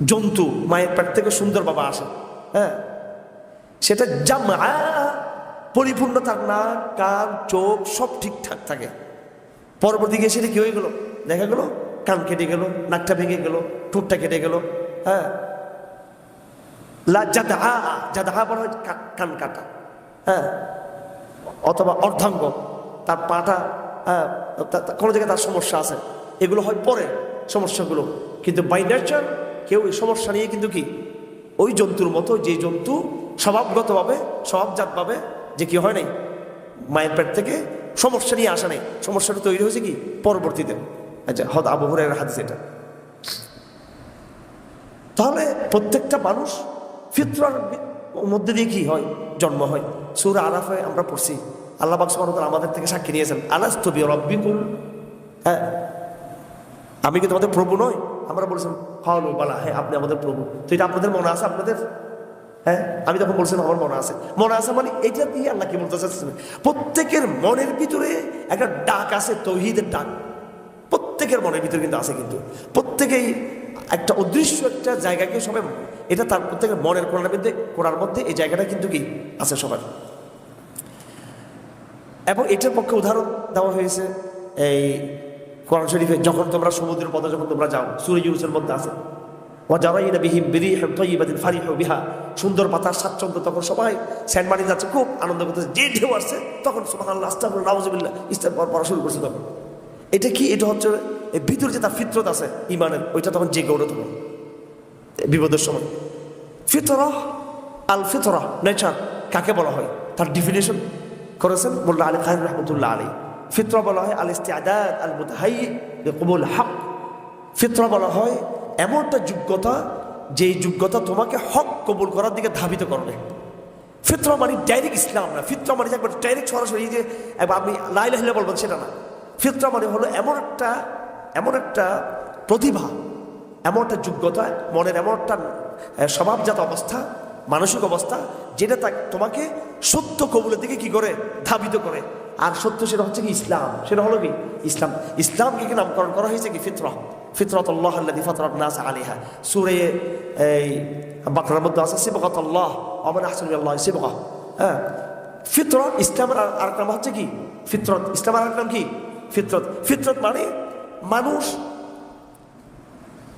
জন্তু মায়ের পেট থেকে সুন্দর বাবা আসে, হ্যাঁ, সেটা জামা পরিপূর্ণ, তার নাক, কান, চোখ সব ঠিকঠাক থাকে। পরবর্তী গিয়ে সেটা কি হয়ে গেল, দেখা গেল কান কেটে গেল, নাকটা ভেঙে গেল, ঠোঁটটা কেটে গেল। হ্যাঁ, জাদা বলা হয় কান কাটা, হ্যাঁ, অথবা অর্ধাঙ্গ, তার পাটা, হ্যাঁ, কোনো জায়গায় তার সমস্যা আছে, এগুলো হয় পরে সমস্যাগুলো। কিন্তু বাই নেচার কেউ এই সমস্যা নিয়ে কিন্তু কি ওই জন্তুর মতো, যে জন্তু স্বভাবগতভাবে, স্বভাবজাতভাবে যে কি হয় নাই, মায়ের পেট থেকে সমস্যা নিয়ে আসা নেই, সমস্যাটা তৈরি হয়েছে কি পরবর্তীতে। আচ্ছা, হদ আবু হুরায়রার হাদিস এটা। তাহলে প্রত্যেকটা মানুষ ফিতরার মধ্যে দিয়ে কি হয়, জন্ম হয়। সূরা আরাফে আমরা পড়ছি, আল্লাহ পাক সুবহানাহু ওয়া তাআলা আমাদের থেকে সাক্ষী নিয়েছেন, আলাস্তু বিরাব্বিকুম, হ্যাঁ, আমি কি তোমাদের প্রভু নই? আমরা বলছিলাম হালু বালা, হ্যাঁ আপনি আমাদের প্রভু। তো এটা আপনাদের মনে আছে? আপনাদের, হ্যাঁ, আমি তখন বলছিলাম আমার মনে আছে। মনে আছে মানে এটা দিয়ে আল্লাহ কি বলতে চাচ্ছেন, প্রত্যেকের মনের ভিতরে একটা ডাক আছে, তাওহীদের ডাক প্রত্যেকের মনের ভিতরে কিন্তু আছে। কিন্তু প্রত্যেকেই একটা অদৃশ্য একটা জায়গাকে সবাই, এটা তার প্রত্যেকের মনের কোণার মধ্যে এই জায়গাটা কিন্তু কি আছে সবার। এবং এটার পক্ষে উদাহরণ দেওয়া হয়েছে এই কোরআন শরীফে যখন তোমরা সমুদ্রের পথে যখন তোমরা যাও, সূরা ইউনূসের মধ্যে আছে ওয়াজারাইনা বিহিম বিরিহিন তাইয়্যিবাতিন ফারিহু বিহা, সুন্দর পাতার স্বাচ্ছন্দ্য, তখন সবাই সেন্ট মার্টিন যাচ্ছে, খুব আনন্দ করতেছে, যে ঢেউ আসছে তখন সুবহানাল্লাহ আস্তাগফিরুল্লাহ নাউযুবিল্লাহ ইস্তিগফার পড়া শুরু করছে। তখন এটা কি, এটা হচ্ছে এই ভিতরে যে তার ফিতরত আছে ইমানের, ওইটা তখন জেগে ওঠে তখন বিপদের সময়। ফিতরা, আল ফিতরা নেচার কাকে বলা হয়, তার ডিফিনিশন করেছেন মোল্লা আলী খান রহমতুল্লাহ আলী। ফিতরা বলা হয় আল ইস্তিআদাদ আল মুতাহাইয়্যি লিকবুল হক। ফিতরা বলা হয় এমন একটা যোগ্যতা, যেই যোগ্যতা তোমাকে হক কবুল করার দিকে ধাবিত করবে। ফিতরা মানে ডাইরেক্ট ইসলাম না, ফিতরা মানে একবার ডাইরেক্ট সরাসরি যে আপনি লা ইলাহা ইল্লাল্লাহ বলবেন সেটা না। ফিতরা মানে হলো এমন একটা প্রতিভা, এমন একটা যোগ্যতা, মনের এমন একটা স্বভাবজাত অবস্থা, মানসিক অবস্থা, যেটা তোমাকে সত্য কবুলের দিকে কি করে ধাবিত করে। আর সত্য সেটা হচ্ছে কি ইসলাম, সেটা হলো কি ইসলাম। ইসলামকে কি নামকরণ করা হয়েছে কি ফিতরা, ফিতরাতুল্লাহ আল্লাযী ফাতারান নাস আলাইহা। সূরা এই বাকরার মধ্যে আছে সিবগাতুল্লাহ ওয়া মান আহসানু মিনাল্লাহি সিবগা। হ্যাঁ, ফিতরা ইসলামের আর নাম হচ্ছে কি ফিতরত। ইসলামের আর নাম কি ফিতরত। ফিতরত মানে মানুষ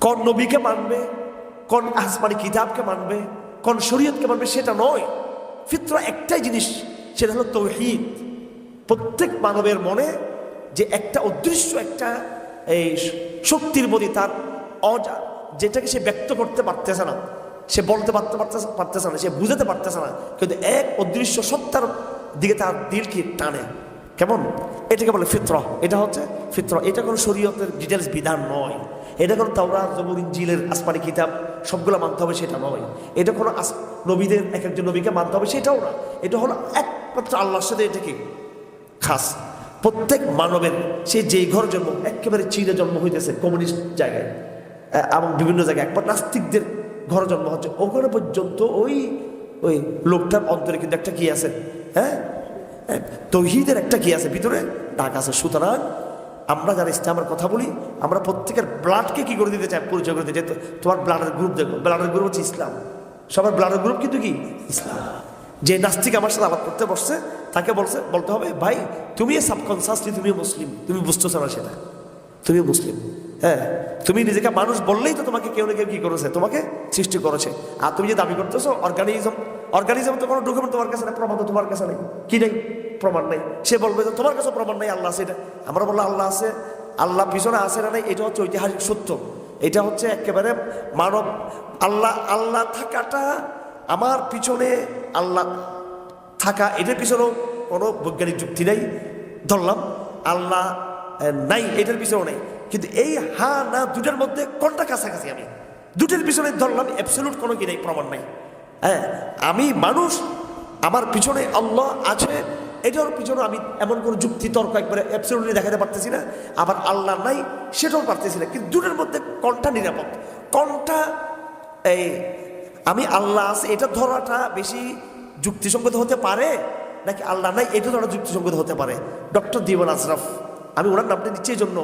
কোন নবীকে মানবে, কোন আসমানি কিতাবকে মানবে, কোন শরীয়তকে মানবে সেটা নয়। ফিতরা একটাই জিনিস, সেটা হলো তাওহীদ। প্রত্যেক মানবের মনে যে একটা অদৃশ্য একটা এই শক্তির প্রতি তার যেটাকে সে ব্যক্ত করতে পারতেছে না, সে বলতে পারতেছে না, সে বুঝাতে পারতেছে না, কিন্তু এক অদৃশ্য সত্তার দিকে তার দিল কি টানে। কেমন? এটাকে বলে ফিতরা। এটা হচ্ছে ফিতরা। এটা কোনো শরীয়তের ডিটেলস বিধান নয়। এটা কোনো তাওরাত জবুর ইনজিলের আসমানি কিতাব সবগুলো মানতে হবে সেটা নয়। এটা কোনো নবীদের এক একজন নবীকে মানতে হবে সেটাও না। এটা হলো একমাত্র আল্লাহর সাথে এটা কি খাস। প্রত্যেক মানবের সে যেই ঘর জন্ম, একেবারে চীনে জন্ম হইতেছে, কমিউনিস্ট জায়গায় এবং বিভিন্ন জায়গায়, একবার নাস্তিকদের ঘর জন্ম হচ্ছে, ওখানে পর্যন্ত ওই লোকটার অন্তরে কিন্তু একটা কি আছে, হ্যাঁ, তাওহীদের একটা কি আছে ভিতরে ডাক আছে। সুতরাং আমরা যারা ইসলামের কথা বলি, আমরা প্রত্যেকের ব্লাডকে কি করে দিতে চাই, পরিচয় করে দিতে চাই। তোমার ব্লাডের গ্রুপ দেখো, ব্লাডের গ্রুপ হচ্ছে ইসলাম। সবার ব্লাডের গ্রুপ কিন্তু কি ইসলাম। যে নাস্তিক আমার সাথে আলাপ করতে বসছে, তাকে বলতে হবে ভাই তুমি সাবকনসিয়াসলি তুমি মুসলিম, তুমি বুঝতেছো না সেটা, তুমি মুসলিম। হ্যাঁ, তুমি নিজেকে মানুষ বললেই তো তোমাকে কেউ না কেউ কি করেছে, তোমাকে সৃষ্টি করেছে। আর তুমি যে দাবি করতেছো অর্গানিজম তো কোনো ডকুমেন্ট তোমার কাছে নেই, প্রমাণ তো তোমার কাছে নেই, কি নেই, প্রমাণ নেই। সে বলবে যে তোমার কাছে প্রমাণ নেই আল্লাহ আছে, এটা আমরা বললাম আল্লাহ আছে, আল্লাহ পিছনে আছে না নেই, এটা হচ্ছে ঐতিহাসিক সত্য। এটা হচ্ছে একেবারে মানব আল্লাহ থাকাটা, আমার পিছনে আল্লাহ থাকা, এটার পিছনেও কোনো বৈজ্ঞানিক যুক্তি নেই। ধরলাম আল্লাহ নাই, এটার পিছনেও নেই, কিন্তু এই হা না দুটার মধ্যে কোনটা কাছাকাছি, আমি দুটোর পিছনে ধরলাম অ্যাবসলিউট কোনো কি নেই, প্রমাণ নাই। হ্যাঁ, আমি মানুষ, আমার পিছনে আল্লাহ আছে, এটার পিছনে আমি এমন কোনো যুক্তি তর্ক একবারে অ্যাবসলিউটলি দেখাতে পারতেছি না, আবার আল্লাহ নাই সেটাও পারতেছি না। কিন্তু দুটোর মধ্যে কোনটা নিরাপদ, কোনটা এই আমি আল্লাহ আছে এটা ধরাটা বেশি যুক্তিসঙ্গত হতে পারে, নাকি আল্লাহ নাই এটা ধরা যুক্তিসঙ্গত হতে পারে? ডক্টর দিওয়ান আশরাফ, আমি ওনার নামটা দিচ্ছি এই জন্য,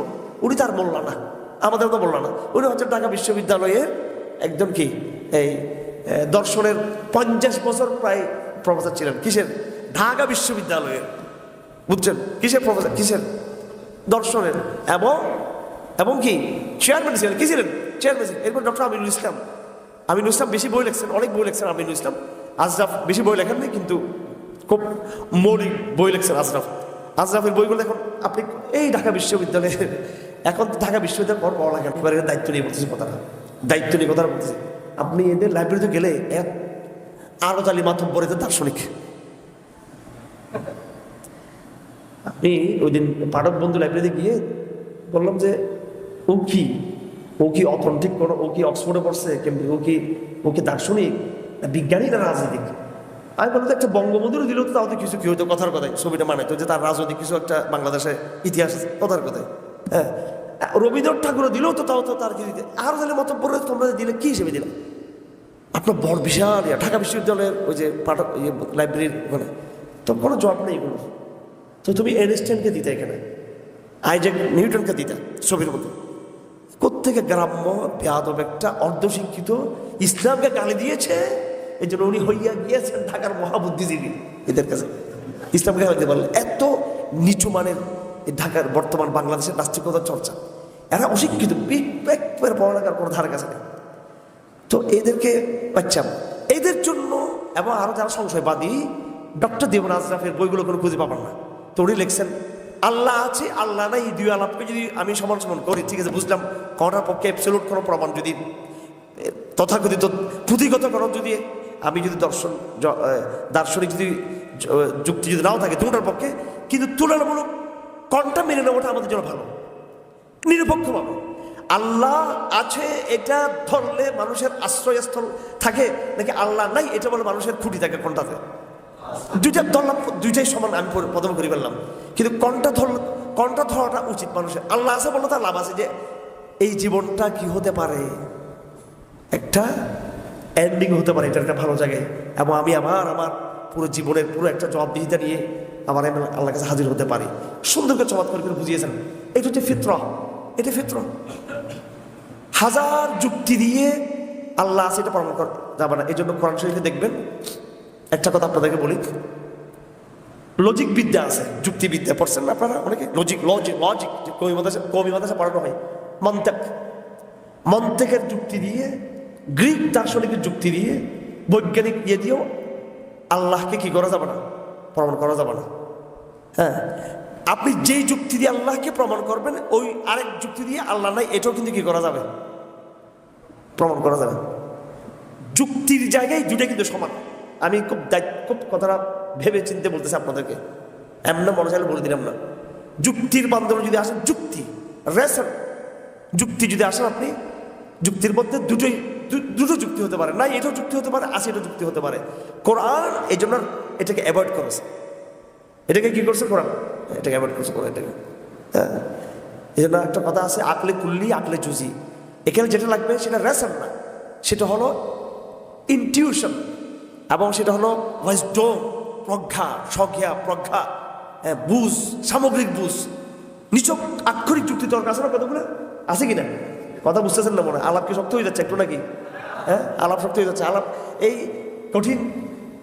উনি তার মোল্লা না, আমাদের তো মোল্লা না, উনি হচ্ছে ঢাকা বিশ্ববিদ্যালয়ের একজন কি এই দর্শনের 50 বছর প্রায় প্রফেসর ছিলেন। কিসের? ঢাকা বিশ্ববিদ্যালয়ের, বুঝছেন, কিসের প্রফেসর, কিসের? দর্শনের। এবং কি চেয়ারম্যান ছিলেন, কি ছিলেন? চেয়ারম্যান ছিলেন। এরপর ডক্টর আমিনুল ইসলাম বেশি বই লেখছেন, অনেক বই লেখছেন আমিনুল ইসলাম। আশরাফ বেশি বই লেখেন নাই, কিন্তু খুব মৌলিক বই লেখছেন আশরাফের বইগুলো এখন আপনি এই ঢাকা বিশ্ববিদ্যালয়ের, এখন ঢাকা বিশ্ববিদ্যালয় পড়া লাগে, এবারে দায়িত্ব নিয়ে বলতেছি কথাটা, দায়িত্ব নিয়ে কথাটা বলতেছি। আপনি এদের লাইব্রেরিতে গেলে এক আরজ আলী মাতব্বরের দার্শনিক, আমি ওই দিন পাঠক বন্ধু লাইব্রেরিতে গিয়ে বললাম যে ও কি অথেন্টিক কোনো, ও কি অক্সফোর্ডে পড়ছে, ও কি দার্শনিক, বিজ্ঞানী না রাজনীতিক? আমি বলতো একটা বঙ্গবন্ধুর দিল তো তাও তো কিছু কি হয়তো, কথার কথায় ছবিটা মানে তো যে তার রাজনৈতিক কিছু একটা বাংলাদেশে ইতিহাস আছে, কথার কথায়। হ্যাঁ, রবীন্দ্রনাথ ঠাকুরও দিলেও তো তাও তো তার কিছু, আরো জানি মত পড়ে তোমরা দিলে কি হিসেবে দিলাম? আপনার বড় বিশাল ঢাকা বিশ্ববিদ্যালয়ের ওই যে পাঠক লাইব্রেরির ওখানে তো কোনো জব নেই কোনো, তো তুমি আইনস্টাইনকে দিতে, এখানে আইজ্যাক নিউটনকে দিতে ছবির মধ্যে। কোত্থেকে গ্রাম্য বেয়াদব একটা অর্ধশিক্ষিত ইসলামকে গালি দিয়েছে, এই জন্য উনি হইয়া গিয়েছেন ঢাকার মহাবুদ্ধিজীবী। এদের কাছে ইসলামকে গালি দিতে পারলেন, এত নিচু মানের এই ঢাকার বর্তমান বাংলাদেশের নাস্তিকতার চর্চা। এরা অশিক্ষিত, একবারে পড়ালেখার কোনো ধারে কাছে নেই। তো এদেরকে বাচ্চাম এদের জন্য এবং আরো যারা সংশয়বাদী, ডক্টর দেবন আজরাফের বইগুলো কোনো খুঁজে পাবেন না। তো উনি লিখছেন আল্লাহ আছে আল্লাহ নাই, এই দুই আলাপকে যদি আমি সমান সমান করি, ঠিক আছে বুঝলাম, কোনটার পক্ষে অ্যাবসলিউট কোনো প্রমাণ যদি তথাকথিত পুঁথিগত কোনো যদি আমি যদি দার্শনিক যদি যুক্তি যদি নাও থাকে দুটার পক্ষে, কিন্তু তুলনামূলক কোনটা মেনে নেওয়াটা আমাদের জন্য ভালো, নিরপেক্ষভাবে। আল্লাহ আছে এটা ধরলে মানুষের আশ্রয়স্থল থাকে, নাকি আল্লাহ নাই এটা বলে মানুষের খুঁটি থাকে? কোনটাতে? দুইটা ধরলাম, দুইটাই সমান আমি প্রথম করে ফেললাম, কিন্তু কোনটা ধরাটা উচিত মানুষের? আল্লাহ আছে বলে তার লাভ আছে যে এই জীবনটা কি হতে পারে, একটা এন্ডিং হতে পারে, এটা একটা ভালো জায়গায়, এবং আমি আমার পুরো জীবনের পুরো একটা জবাবদিহিতা নিয়ে আমার আল্লাহর কাছে হাজির হতে পারি। সুন্দর করে চমৎকার করে বুঝিয়েছেন। এটা হচ্ছে ফিতরা, এটা ফিতরা। হাজার যুক্তি দিয়ে আল্লাহ আছে এটা প্রমাণ করা যাবে না। এই জন্য কোরআন শরীফে দেখবেন, একটা কথা আপনাদেরকে বলি, লজিক বিদ্যা আছে, যুক্তিবিদ্যা পড়ছেন না আপনারা অনেকে? লজিক কওমি মাদ্রাসা পড়ানো হয়। মন্তেকের যুক্তি দিয়ে, গ্রিক দার্শনিকের যুক্তি দিয়ে, বৈজ্ঞানিক ইয়ে দিয়েও আল্লাহকে কি করা যাবে না, প্রমাণ করা যাবে না। হ্যাঁ, আপনি যেই যুক্তি দিয়ে আল্লাহকে প্রমাণ করবেন, ওই আরেক যুক্তি দিয়ে আল্লাহ নাই এটাও কিন্তু কি করা যাবে, প্রমাণ করা যাবে। যুক্তির জায়গায় দুটা কিন্তু সমান। আমি খুব কথাটা ভেবে চিনতে বলতেছি আপনাদেরকে, এমন মনে চাইলে বলে দিলাম না। যুক্তির বান্ধবে যদি আসেন, যুক্তি রেশন যুক্তি যদি আসেন আপনি, যুক্তির মধ্যে দুটো যুক্তি হতে পারে, না এটাও যুক্তি হতে পারে, এটা যুক্তি হতে পারে। কোরআন এই জন্য এটাকে অ্যাভয়েড করেছে। এটাকে কি করছে কোরআন? এটাকে অ্যাভয়েড করছে কোরআন। এটাকে হ্যাঁ, এই জন্য একটা কথা আছে, আকলে কুল্লি আকলে জুজি। এখানে যেটা লাগবে সেটা রেশন না, সেটা হলো ইনটিউশন, এবং সেটা হলো ওয়াইজডম, প্রজ্ঞা, প্রজ্ঞা, বুঝ, সামগ্রিক বুঝ। নিছক আক্ষরিক যুক্তি দরকার আছে না? কতগুলো আছে কিনা? কথা বুঝতেছেন না মনে হয়? আলাপ কি শক্ত হয়ে যাচ্ছে একটু নাকি? হ্যাঁ, আলাপ শক্ত হয়ে যাচ্ছে। আলাপ এই কঠিন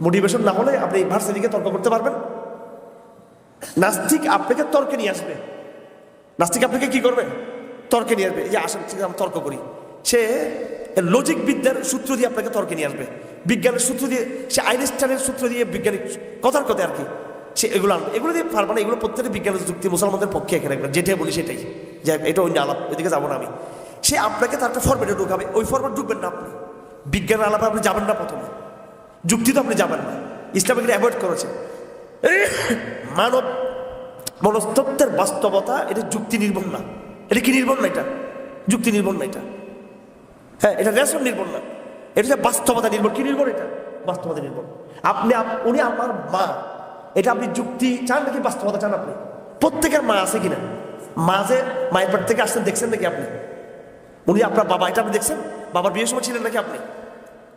মোটিভেশন না হলে আপনি ভার্সিটিকে তর্ক করতে পারবেন? নাস্তিক আপনাকে তর্কে নিয়ে আসবে। নাস্তিক আপনাকে কি করবে? তর্কে নিয়ে আসবে। এই যে আসেন আমরা তর্ক করি, সে লজিক বিদ্যার সূত্র দিয়ে আপনাকে তর্কে নিয়ে আসবে, বিজ্ঞানের সূত্র দিয়ে, সে আইনস্টাইনের সূত্র দিয়ে, বিজ্ঞানিক কথার কথা আর কি, সে এগুলো দিয়ে পারবে না। এগুলো প্রত্যেকটা বিজ্ঞানের যুক্তি মুসলমানদের পক্ষে এখানে যেটা বলি সেটাই, যে এটা অন্য আলাপ, ওইদিকে যাবো না আমি। সে আপনাকে তার একটা ফরম্যাটে ঢুকাবে, ওই ফরম্যাট ঢুকবেন না আপনি। বিজ্ঞানের আলাপে আপনি যাবেন না, প্রথমে যুক্তি তো আপনি যাবেন না। ইসলাম এখানে অ্যাভয়েড করেছে। মানব মনস্তত্ত্বের বাস্তবতা এটা যুক্তি নির্ভর না। এটা কি নির্ভর না? এটা যুক্তি নির্ভর না। এটা হ্যাঁ, এটা রেশন নির্ভর না, এটা হচ্ছে বাস্তবতা নির্ভর। কি নির্ভর? এটা বাস্তবতা নির্ভর। উনি আমার মা, এটা আপনি যুক্তি চান নাকি বাস্তবতা চান? আপনি প্রত্যেকের মা আছে কিনা? মায়ের পেট থেকে আসছেন, দেখছেন নাকি আপনি? উনি আপনার বাবা, এটা আপনি দেখছেন? বাবার বিয়ের সময় ছিলেন নাকি আপনি?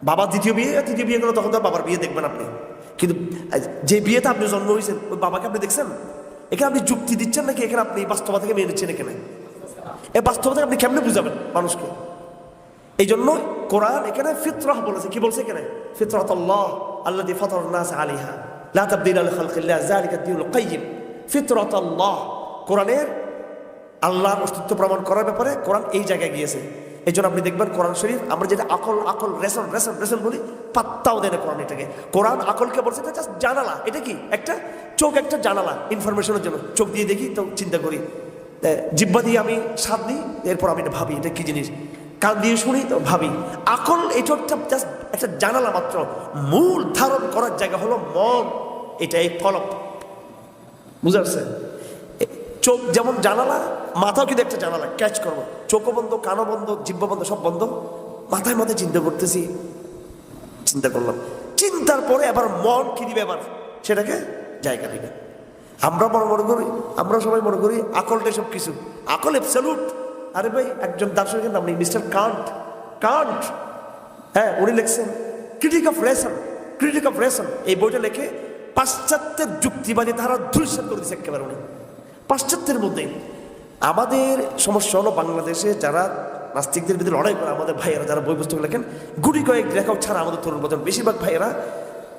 বাবার দ্বিতীয় বিয়ে গেল, তখন তো বাবার বিয়ে দেখবেন আপনি। কিন্তু যে বিয়েতে আপনি জন্ম হয়েছেন, ওই বাবাকে আপনি দেখছেন? এখানে আপনি যুক্তি দিচ্ছেন নাকি এখানে আপনি বাস্তবতাকে মেনে নিচ্ছেন? এখানে এই বাস্তবতাকে আপনি কেমনে বুঝাবেন মানুষকে? এই জন্য কোরআন এখানে ফিতরাহ বলেছে। কি বলছে এখানে? ফিতরাতাল্লাহ আল্লাযী ফাতারান নাস আলাইহা লা তাবদীলা লিখালকিল্লাহ যালিকা আদ-দীনুল কাইয়্যিম। ফিতরাতাল্লাহ, কোরআনের আল্লাহর অস্তিত্ব প্রমাণ করার ব্যাপারে কোরআন এই জায়গায় গিয়েছে। এই জন্য আপনি দেখবেন কোরআন শরীফ, আমরা যেটা আকল রেশন বলি, পাত্তাও দেয় না কোরআন এটাকে। কোরআন আকলকে বলছে এটা জাস্ট জানালা। এটা কি? একটা চোখ, একটা জানালা ইনফরমেশনের জন্য। চোখ দিয়ে দেখি তো চিন্তা করি, জিহ্বা দিয়ে আমি স্বাদ নিই, এরপর আমি এটা ভাবি এটা কি জিনিস, কান দিয়ে শুনি তো ভাবি। আকল এটা জাস্ট একটা জানালা মাত্র। মূল ধারণ করার জায়গা হলো মন, এটা এই কলব। বুঝা যাচ্ছে? চোখ যেমন জানালা, মাথাও কিন্তু একটা জানালা, ক্যাচ করবো। চোখও বন্ধ, কানও বন্ধ, জিহ্বা বন্ধ, সব বন্ধ। মাথায় মাথায় চিন্তা করতেছি, চিন্তা করলাম, চিন্তার পরে আবার মন কি দিবে, আবার সেটাকে জায়গা দিবে। আমরা সবাই মনে করি আকলটাই সব কিছু, আকল অ্যাবসলিউট। আরে ভাই, একজন দার্শনিকের নাম নেই, মিস্টার কান্ট। হ্যাঁ, উনি লিখছেন ক্রিটিক অফ রেশন। এই বইটা লিখে পাশ্চাত্যের যুক্তিবাদী ধারা ধূলিসাৎ করে দিচ্ছে একেবারে উনি। পাশ্চাত্যের মধ্যে আমাদের সমস্যা হলো, বাংলাদেশে যারা নাস্তিকদের বিরুদ্ধে লড়াই করে আমাদের ভাইয়েরা, যারা বই পুস্তক লেখেন, গুটি কয়েক লেখক ছাড়া আমাদের তরুণ প্রজন্ম বেশিরভাগ ভাইয়েরা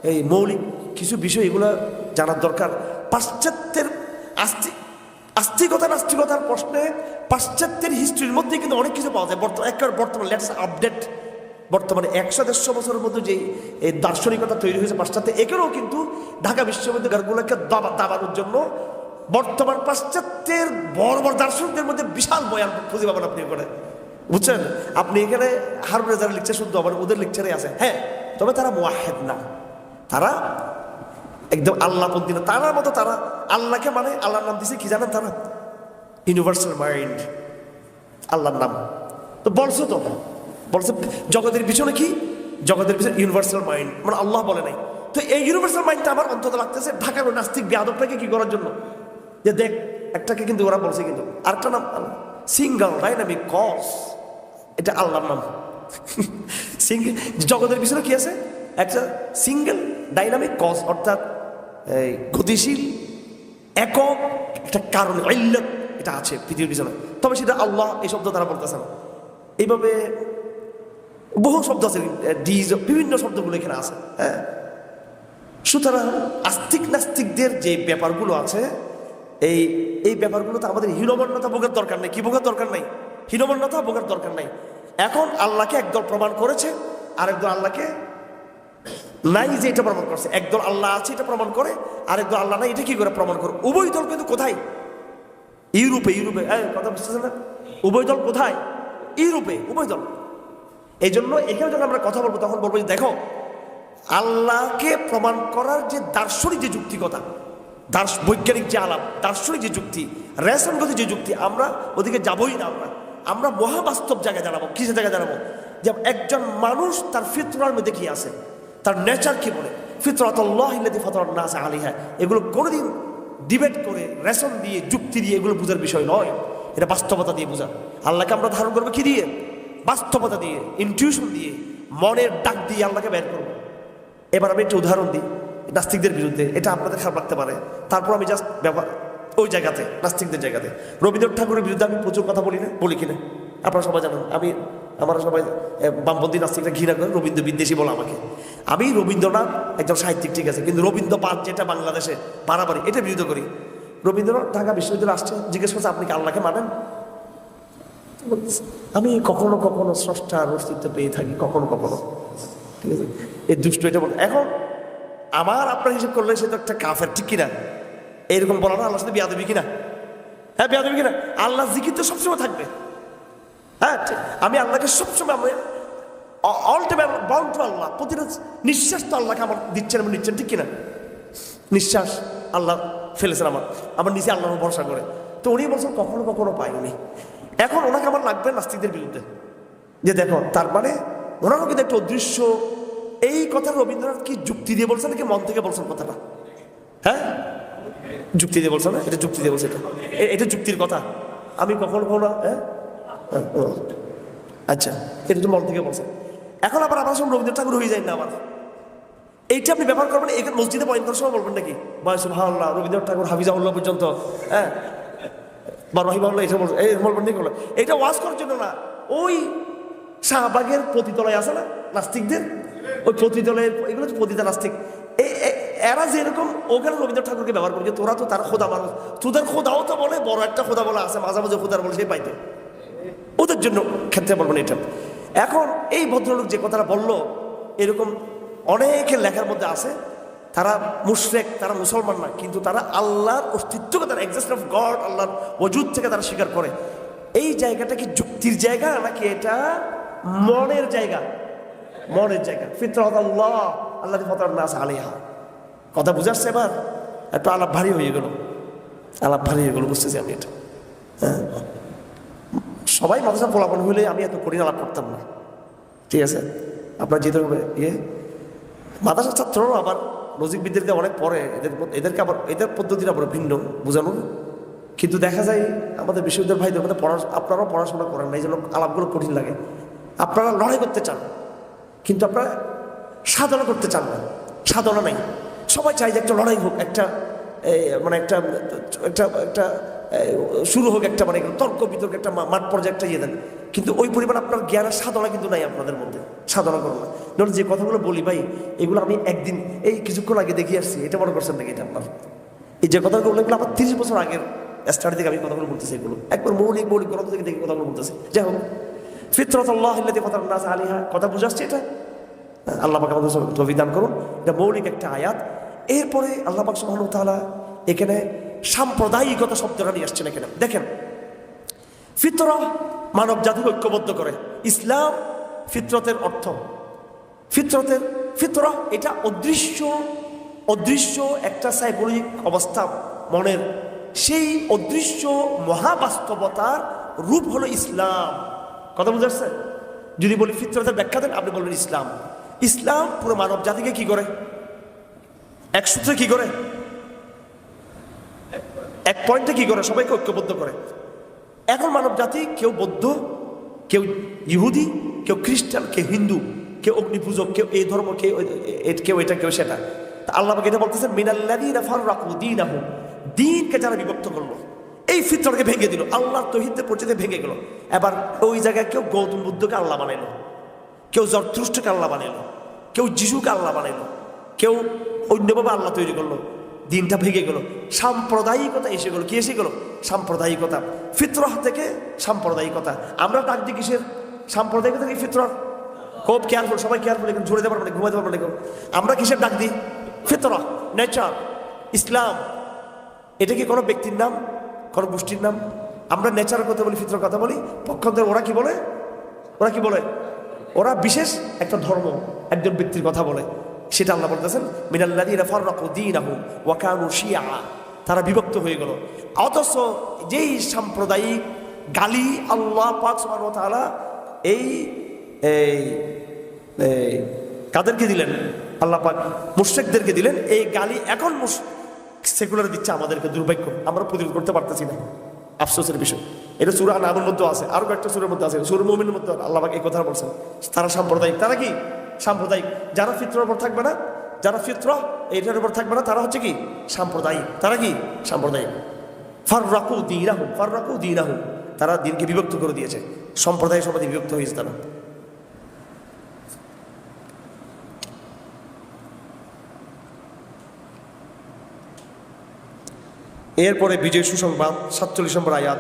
এই মৌলিক কিছু বিষয় এগুলো জানার দরকার। পাশ্চাত্যের আস্তিকতা নাস্তিকতার প্রশ্নে পাশ্চাত্যের হিস্ট্রির মধ্যে কিন্তু অনেক কিছু পাওয়া যায়। বর্তমান লেটেস্ট আপডেট, বর্তমানে 100-150 বছরের মধ্যে যে এই দার্শনিকতা তৈরি হয়েছে পাশ্চাত্যে, এখানেও কিন্তু ঢাকা বিশ্ববিদ্যালয়গুলোকে দাবানোর জন্য বর্তমান পাশ্চাত্যের বড় বড় দার্শনিকদের মধ্যে বিশাল বয়ান খুঁজে পাবেন আপনি ওখানে, বুঝছেন? আপনি এখানে হারুনে যারা লিখছে শুদ্ধ আবার ওদের লেকচারে আছে, হ্যাঁ, তবে তারা মুওয়াহ্হিদ না, তারা একদম আল্লাহপন্থী না। তার মতো তারা আল্লাহকে মানে আল্লাহর নাম দিছে কি জানেন তারা? ইউনিভার্সাল মাইন্ড, আল্লাহর নাম। তো বলছে জগতের পিছনে কি? জগতের পিছনে ইউনিভার্সাল মাইন্ড, মানে আল্লাহ বলে নাই। তো এই ইউনিভার্সাল মাইন্ডটা আমার অন্তত লাগতেছে ঢাকার নাস্তিক বেয়াদবটাকে কি করার জন্য, যে দেখ একটাকে কিন্তু ওরা বলছে, কিন্তু আরেকটা নাম সিঙ্গল ডাইনামিক কজ, এটা আল্লাহর নাম। জগতের পিছনে কি আছে? একটা সিঙ্গেল ডাইনামিক কজ, অর্থাৎ এই গতিশীল একক একটা কারণ, ইল্লাত এটা আছে পৃথিবীর পিছনে, তবে সেটা আল্লাহ এই শব্দ তারা বলতেছে না। এইভাবে বহু শব্দ আছে, বিভিন্ন শব্দগুলো এখানে আছে, হ্যাঁ। সুতরাং আস্তিক নাস্তিকদের যে ব্যাপারগুলো আছে, এই ব্যাপারগুলোতে আমাদের হীনমন্যতা ভোগের দরকার নেই। কি ভোগের দরকার নেই? হীনমন্যতা ভোগের দরকার নেই। এখন আল্লাহকে একদল প্রমাণ করেছে, আরেকদল আল্লাহকে নাই যে এটা প্রমাণ করছে। একদল আল্লাহ আছে এটা প্রমাণ করে, আরেকদল আল্লাহ নাই এটা কি করে প্রমাণ করে? উভয় দল কিন্তু কোথায়? ইউরোপে। কথা বুঝতেছেন না? উভয় দল কোথায়? ইউরোপে, উভয় দল। এই জন্য এখানে যখন আমরা কথা বলবো তখন বলবো যে দেখো, আল্লাহকে প্রমাণ করার যে দার্শনিক যে যুক্তিকতা, বৈজ্ঞানিক যে আলাপ, দার্শনিক যে যুক্তি, রেশনগত যে যুক্তি, আমরা ওদিকে যাবোই না। আমরা মহাবাস্তব জায়গায় জানাবো। কিসের জায়গায় জানাবো? যে একজন মানুষ তার ফিতরার মধ্যে কি আছে, তার নেচার কি বলে, ফিতরাতুল্লাহিল্লাতী ফাতারান নাস আলাইহা, এগুলো কোনোদিন ডিবেট করে রেশন দিয়ে যুক্তি দিয়ে এগুলো বোঝার বিষয় নয়, এটা বাস্তবতা দিয়ে বোঝা। আল্লাহকে আমরা ধারণ করবো কি দিয়ে? বাস্তবতা দিয়ে, ইনটিউশন দিয়ে, মনের ডাক দিয়ে আল্লাহকে বের করবো। এবার আমি একটা উদাহরণ দিই নাস্তিকদের বিরুদ্ধে, এটা আপনাদের খারাপ লাগতে পারে, তারপর আমি জাস্ট ব্যবহার ওই জায়গাতে, নাস্তিকদের জায়গাতে। রবীন্দ্রনাথ ঠাকুরের বিরুদ্ধে আমি প্রচুর কথা বলি কিনা আপনারা সবাই জানেন। আমরা সবাই বামপন্থী নাস্তিকরা ঘৃণা করে, রবীন্দ্র বিদ্বেষী বলে আমাকে। আমি রবীন্দ্রনাথ একজন সাহিত্যিক, ঠিক আছে, কিন্তু রবীন্দ্রপাত যেটা বাংলাদেশে বাড়াবাড়ি, এটা বিরোধ করি। রবীন্দ্রনাথ ঢাকা বিশ্ববিদ্যালয়ে আসছে, জিজ্ঞেস করছে আপনি কি আল্লাহকে মানেন? আমি কখনো কখনো স্রষ্টার অস্তিত্ব পেয়ে থাকি, কখনো কখনো, ঠিক আছে। এই দুষ্ট এটা বল। এখন আমার আপনার হিসেব করলে সে তো একটা কাফের, ঠিক কিনা? এইরকম বলা না আল্লাহর সাথে বিয়াদবি কিনা? হ্যাঁ, বিয়াদবি কিনা? আল্লাহ জিকির তো সবসময় থাকবে, হ্যাঁ। আমি আল্লাহকে সবসময় অল টাইম বাউন্ড টু আল্লাহ, প্রতিটা নিঃশ্বাস তো আল্লাহকে আমার দিচ্ছেন, আমি নিচ্ছেন, ঠিক কিনা? নিঃশ্বাস আল্লাহ ফেলেছেন আমার নিচে, আল্লাহর ভরসা করে। তো উনি বলছেন কখনো কখনো পাই উনি। এখন ওনাকে আমার লাগবে নাস্তিকদের বিরুদ্ধে, যে দেখো তার মানে ওনারও কিন্তু একটা অদৃশ্য। এই কথা রবীন্দ্রনাথ কি যুক্তি দিয়ে বলছেন নাকি মন থেকে বলছেন কথাটা? হ্যাঁ, যুক্তি দিয়ে বলছেন না? এটা যুক্তি দিয়ে বলছে, এটা যুক্তির কথা। আমি কখনো কখনো, হ্যাঁ, আচ্ছা, এটা তো মন থেকে বলছেন। এখন আবার আমার সব রবীন্দ্রনাথ ঠাকুর হয়ে যায় না আবার। এইটা আপনি ব্যবহার করবেন এখানে মসজিদে বয়ান করার সময় বলবেন নাকি সুবহানাল্লাহ রবীন্দ্রনাথ ঠাকুর হাফিজাহুল্লাহ পর্যন্ত, হ্যাঁ, বা রহিমাহুল্লাহ, এটা বলবেন নি? এটা ওয়াজ করার জন্য না। ওই শাহবাগের পতিতলায় আছে না নাস্তিকদের, ওই পতিতলায়, এগুলো হচ্ছে পতিতা নাস্তিক। এরা যেরকম ওখানে রবীন্দ্রনাথ ঠাকুরকে ব্যবহার করছে, তোরা তো তার খোদা মানুষ, তোদের খোদাও তো বলে, বড় একটা খোদা বলা আছে, মাঝে মাঝে খোদার বলে সে পাইতো, ওদের জন্য ক্ষেত্রে বলবেন এটা। এখন এই ভদ্রলোক যে কথাটা বললো, এরকম অনেকের লেখার মধ্যে আছে, তারা মুশরিক, তারা মুসলমান না, কিন্তু তারা আল্লাহর অস্তিত্বকে, তারা এক্সিস্টেন্স অফ গড, আল্লাহর ওজুদ থেকে তারা স্বীকার করে। এই জায়গাটা কি যুক্তির জায়গা নাকি এটা মনের জায়গা? মনের জায়গা। ফিতরাতুল্লাহ আল্লাযী ফাতারান নাস আলাইহা। কথা বুঝাচ্ছে এবার? একটু আলাপ ভারী হয়ে গেল, বুঝতেছি আমি এটা। হ্যাঁ, সবাই মাদ্রাসা পোলাপন হইলে আমি এত কঠিন আলাপ করতাম না, ঠিক আছে। আপনার যেতে হবে মাদ্রাসার ছাত্ররাও আবার লজিকবিদদেরকে অনেক পড়ে, এদেরকে আবার এদের পদ্ধতিটা আবার ভিন্ন বোঝানো। কিন্তু দেখা যায় আমাদের বিশ্ববিদ্যালয় ভাইদের মধ্যে আপনারাও পড়াশোনা করেন না, এই জন্য আলাপগুলো কঠিন লাগে। আপনারা লড়াই করতে চান, কিন্তু আপনারা সাধনা করতে চান না, সাধনা নাই। সবাই চাই যে একটা লড়াই হোক, একটা মানে একটা একটা একটা শুরু হোক, একটা মানে তর্ক বিতর্ক, একটা মাঠ পর্যায়ে একটা দেন। কিন্তু ওই পরিমাণ আপনার জ্ঞানের সাধনা কিন্তু নাই আপনাদের মধ্যে, সাধনা করো না। ধরুন যে কথাগুলো বলি ভাই, এগুলো আমি একদিন এই কিছুক্ষণ আগে দেখে আসছি, এটা মনে করছেন নাকি? এটা আপনার এই যে কথাগুলো, এগুলো আমার 30 বছর আগের স্টাডি থেকে আমি কথাগুলো বলতেছি, এগুলো একবার মৌলিক গ্রন্থ থেকে দেখে কথাগুলো বলতেছি। যাই হোক, ফিতরাতুল্লাহ আল্লাতী ফাতারান নাস আলাইহা, কথা বুঝাচ্ছে এটা? আল্লাহ পাক আমাদের তৌফিক দান করুন। এটা মৌলিক একটা আয়াত। এরপরে আল্লাহ পাক সুবহানাহু ওয়া তাআলা এখানে সাম্প্রদায়িকতা শব্দটা নিয়ে আসছেন। এখানে দেখেন, ফিতরা মানব জাতিকে ঐক্যবদ্ধ করে। ইসলাম ফিতরতের অর্থ, ফিতরা এটা অদৃশ্য একটা সাইকোলজিক অবস্থা মনের, সেই অদৃশ্য মহাবাস্তবতার রূপ হলো ইসলাম। কথা বুঝতে পারছেন? যদি বলি ফিতরতের ব্যাখ্যা দেন, আপনি বলবেন ইসলাম। ইসলাম পুরো মানব জাতিকে কি করে? এক সূত্রে কি করে? এক পয়েন্টে কি করে? সবাইকে ঐক্যবদ্ধ করে। এখন মানব জাতি কেউ বৌদ্ধ, কেউ ইহুদি, কেউ খ্রিস্টান, কেউ হিন্দু, কেউ অগ্নিপূজক, কেউ এই ধর্ম, কেউ এটা, কেউ সেটা। আল্লাহ পাক এটা বলতেছেন, মিনাল্লাযীনা ফাররাকু দীনাহুম, দ্বীনকে যারা বিভক্ত করলো, এই ফিতরকে ভেঙে দিল, আল্লাহর তাওহীদের পরিচয় ভেঙে গেল। এবার ওই জায়গায় কেউ গৌতম বুদ্ধকে আল্লাহ বানাইলো, কেউ জরথুস্ট্রকে আল্লাহ বানাইলো, কেউ যিশুকে আল্লাহ বানাইলো, কেউ অন্যভাবে আল্লাহ তৈরি করলো, দিনটা ভেঙে গেল। সাম্প্রদায়িকতা এসে গেল। কি এসে গেল? সাম্প্রদায়িকতা। ফিতরাহ থেকে সাম্প্রদায়িকতা। আমরা ডাক দিই কিসের? সাম্প্রদায়িকতা কি ফিতরাহ? খুব কেয়ারফুল, সবাই কেয়ারফুল, এখানে ঝরে দেবার মানে, ঘুমাতে পারবো না। আমরা কিসের ডাক দিই? ফিতরাহ, নেচার, ইসলাম। এটা কি কোনো ব্যক্তির নাম, কোনো গোষ্ঠীর নাম? আমরা নেচারের কথা বলি, ফিতরার কথা বলি। পক্ষান্তরে ওরা কি বলে? ওরা বিশেষ একটা ধর্ম, একজন ব্যক্তির কথা বলে। সেটা আল্লাহ বলতেছেন, মিনাল্লাযীনা ফাররাকু দীনাহুম ওয়া কানু শিয়া, তারা বিভক্ত হয়ে গেল। অথচ যেই সাম্প্রদায়িক গালি আল্লাহ পাক সুবহানাহু ওয়া তাআলা এই কাদেরকে দিলেন? আল্লাহ পাক মুশরিকদেরকে দিলেন। এই গালি এখন সেকুলার দিচ্ছে আমাদেরকে। দুর্ভাগ্য, আমরা প্রতিরোধ করতে পারতেছি না, আফসোসের বিষয়। এটা সূরা আনামের মধ্যে আছে, আরো একটা সূরার মধ্যে আছে, সূরা মুমিনের মধ্যে আল্লাহ পাক এই কথা বলছেন। তারা সাম্প্রদায়িক। তারা কি সাম্প্রদায়িক? যারা ফিতরার উপর থাকবে না, যারা ফিতরা এইটার উপর থাকবে না, তারা হচ্ছে কি সাম্প্রদায়িক। তারা কি সাম্প্রদায়িক। ফাররাকু দীনাহুম, তারা দিনকে বিভক্ত করে দিয়েছে। সম্প্রদায় সমাজে বিভক্ত হয়েছে তারা। এরপরে বিজয় সুসংবাদ, 47 নম্বর আয়াত।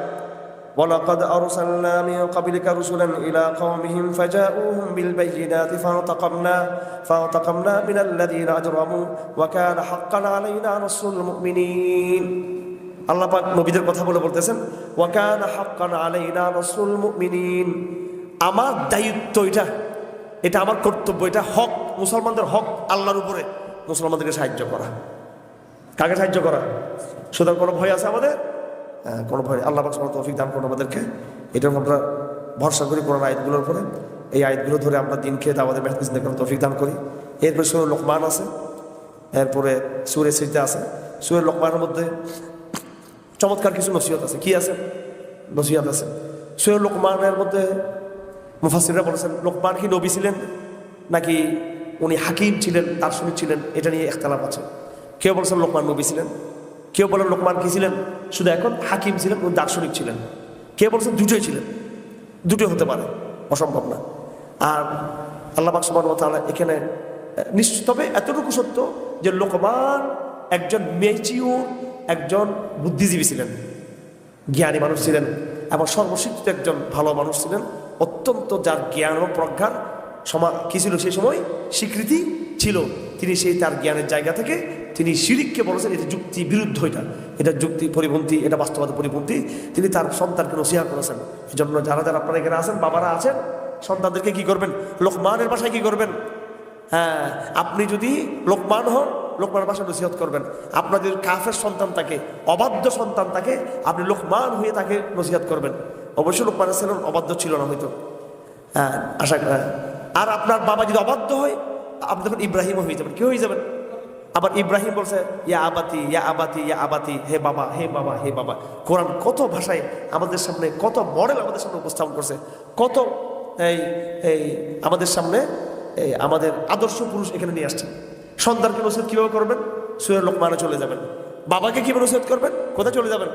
ওয়ালাকাদ আরসালনা মিন ক্বাবলিকা রুসুলান ইলা কওমিহিম ফাজাউহুম বিল বায়িনাতি ফাতাকামনা মিনাল্লাযীনা আজরামু ওয়া কানা হাক্কান আলাইনা নাসরুল মুমিনিন। আল্লাহ পাক নবীদের কথা বলতেছেন, ওয়া কানা হাক্কান আলাইনা নাসরুল মুমিনিন। আমার দায়িত্ব এটা আমার কর্তব্য, এটা হক, মুসলমানদের হক আল্লাহর উপরে মুসলমানদেরকে সাহায্য করা। কাকে সাহায্য করা? সুতরাং কোনো ভয় আছে আমাদের? কোনো ভয়? আল্লাহ পাক সুবহানাহু ওয়া তাআলা তৌফিক দান করুন আমাদেরকে। এটা আমরা ভরসা করি কোরআন আয়াতগুলোর উপরে। এই আয়াতগুলো ধরে আমরা দিনকে আমাদের মেহনত চিন্তা করার তৌফিক দান করি। এরপরে সূরা লোকমান আছে, এরপরে সূরা সিজদা আছে। সূরা লোকমানের মধ্যে চমৎকার কিছু নসিহত আছে। কি আছে? নসিহত আছে। সূরা লোকমানের মধ্যে মুফাসসিররা বলেছেন, লোকমান কি নবী ছিলেন নাকি উনি হাকিম ছিলেন, দার্শনিক ছিলেন? এটা নিয়ে ইখতিলাফ আছে। কেউ বলেছেন লোকমান নবী ছিলেন, কেউ বলেন লোকমান কি ছিলেন? শুধু এখন হাকিম ছিলেন, উনি দার্শনিক ছিলেন। কেউ বলেছেন দুটোই ছিলেন। দুটোই হতে পারে, অসম্ভব না। আর আল্লাহ পাক সুবহানাহু ওয়া তাআলা এখানে নিশ্চিত, তবে এতটুকু সত্য যে লোকমান একজন ম্যাচিউর, একজন বুদ্ধিজীবী ছিলেন, জ্ঞানী মানুষ ছিলেন, এবং সর্বশিক্ষিত একজন ভালো মানুষ ছিলেন। অত্যন্ত যার জ্ঞান ও প্রজ্ঞার কি ছিল সেই সময় স্বীকৃতি ছিল। তিনি সেই তার জ্ঞানের জায়গা থেকে তিনি শিরিককে বলেছেন এটা যুক্তি বিরুদ্ধ, এটা যুক্তি পরিপন্থী, এটা বাস্তবতা পরিপন্থী। তিনি তার সন্তানকে নসিহত করেছেন। এই জন্য যারা আপনারা এখানে আছেন, বাবারা আছেন, সন্তানদেরকে কি করবেন? লোকমানের ভাষায় কি করবেন? হ্যাঁ, আপনি যদি লোকমান হন, লোকমানের ভাষায় নসিহত করবেন। আপনাদের কাফের সন্তান থাকে, অবাধ্য সন্তান থাকে, আপনি লোকমান হয়ে তাকে নসিহত করবেন। অবশ্যই লোকমান ছিলেন, অবাধ্য ছিল না হয়তো। হ্যাঁ, আশা করি। আর আপনার বাবা যদি অবাধ্য হয়, আপনি তখন ইব্রাহিমও হয়ে যাবেন। কি হয়ে যাবেন? আবার ইব্রাহিম বলছে ইয়া আবাতি ইয়া আবাতি ইয়া আবাতি, হে বাবা হে বাবা হে বাবা। কোরআন কত ভাষায় আমাদের সামনে, কত মডেল আমাদের সামনে উপস্থাপন করছে, কত আমাদের সামনে আমাদের আদর্শ পুরুষ এখানে নিয়ে আসছেন। সন্তানকে নসিহত কিভাবে করবেন? সূরা লোকমানে চলে যাবেন। বাবাকে কিভাবে নসিহত করবেন? কোথায় চলে যাবেন?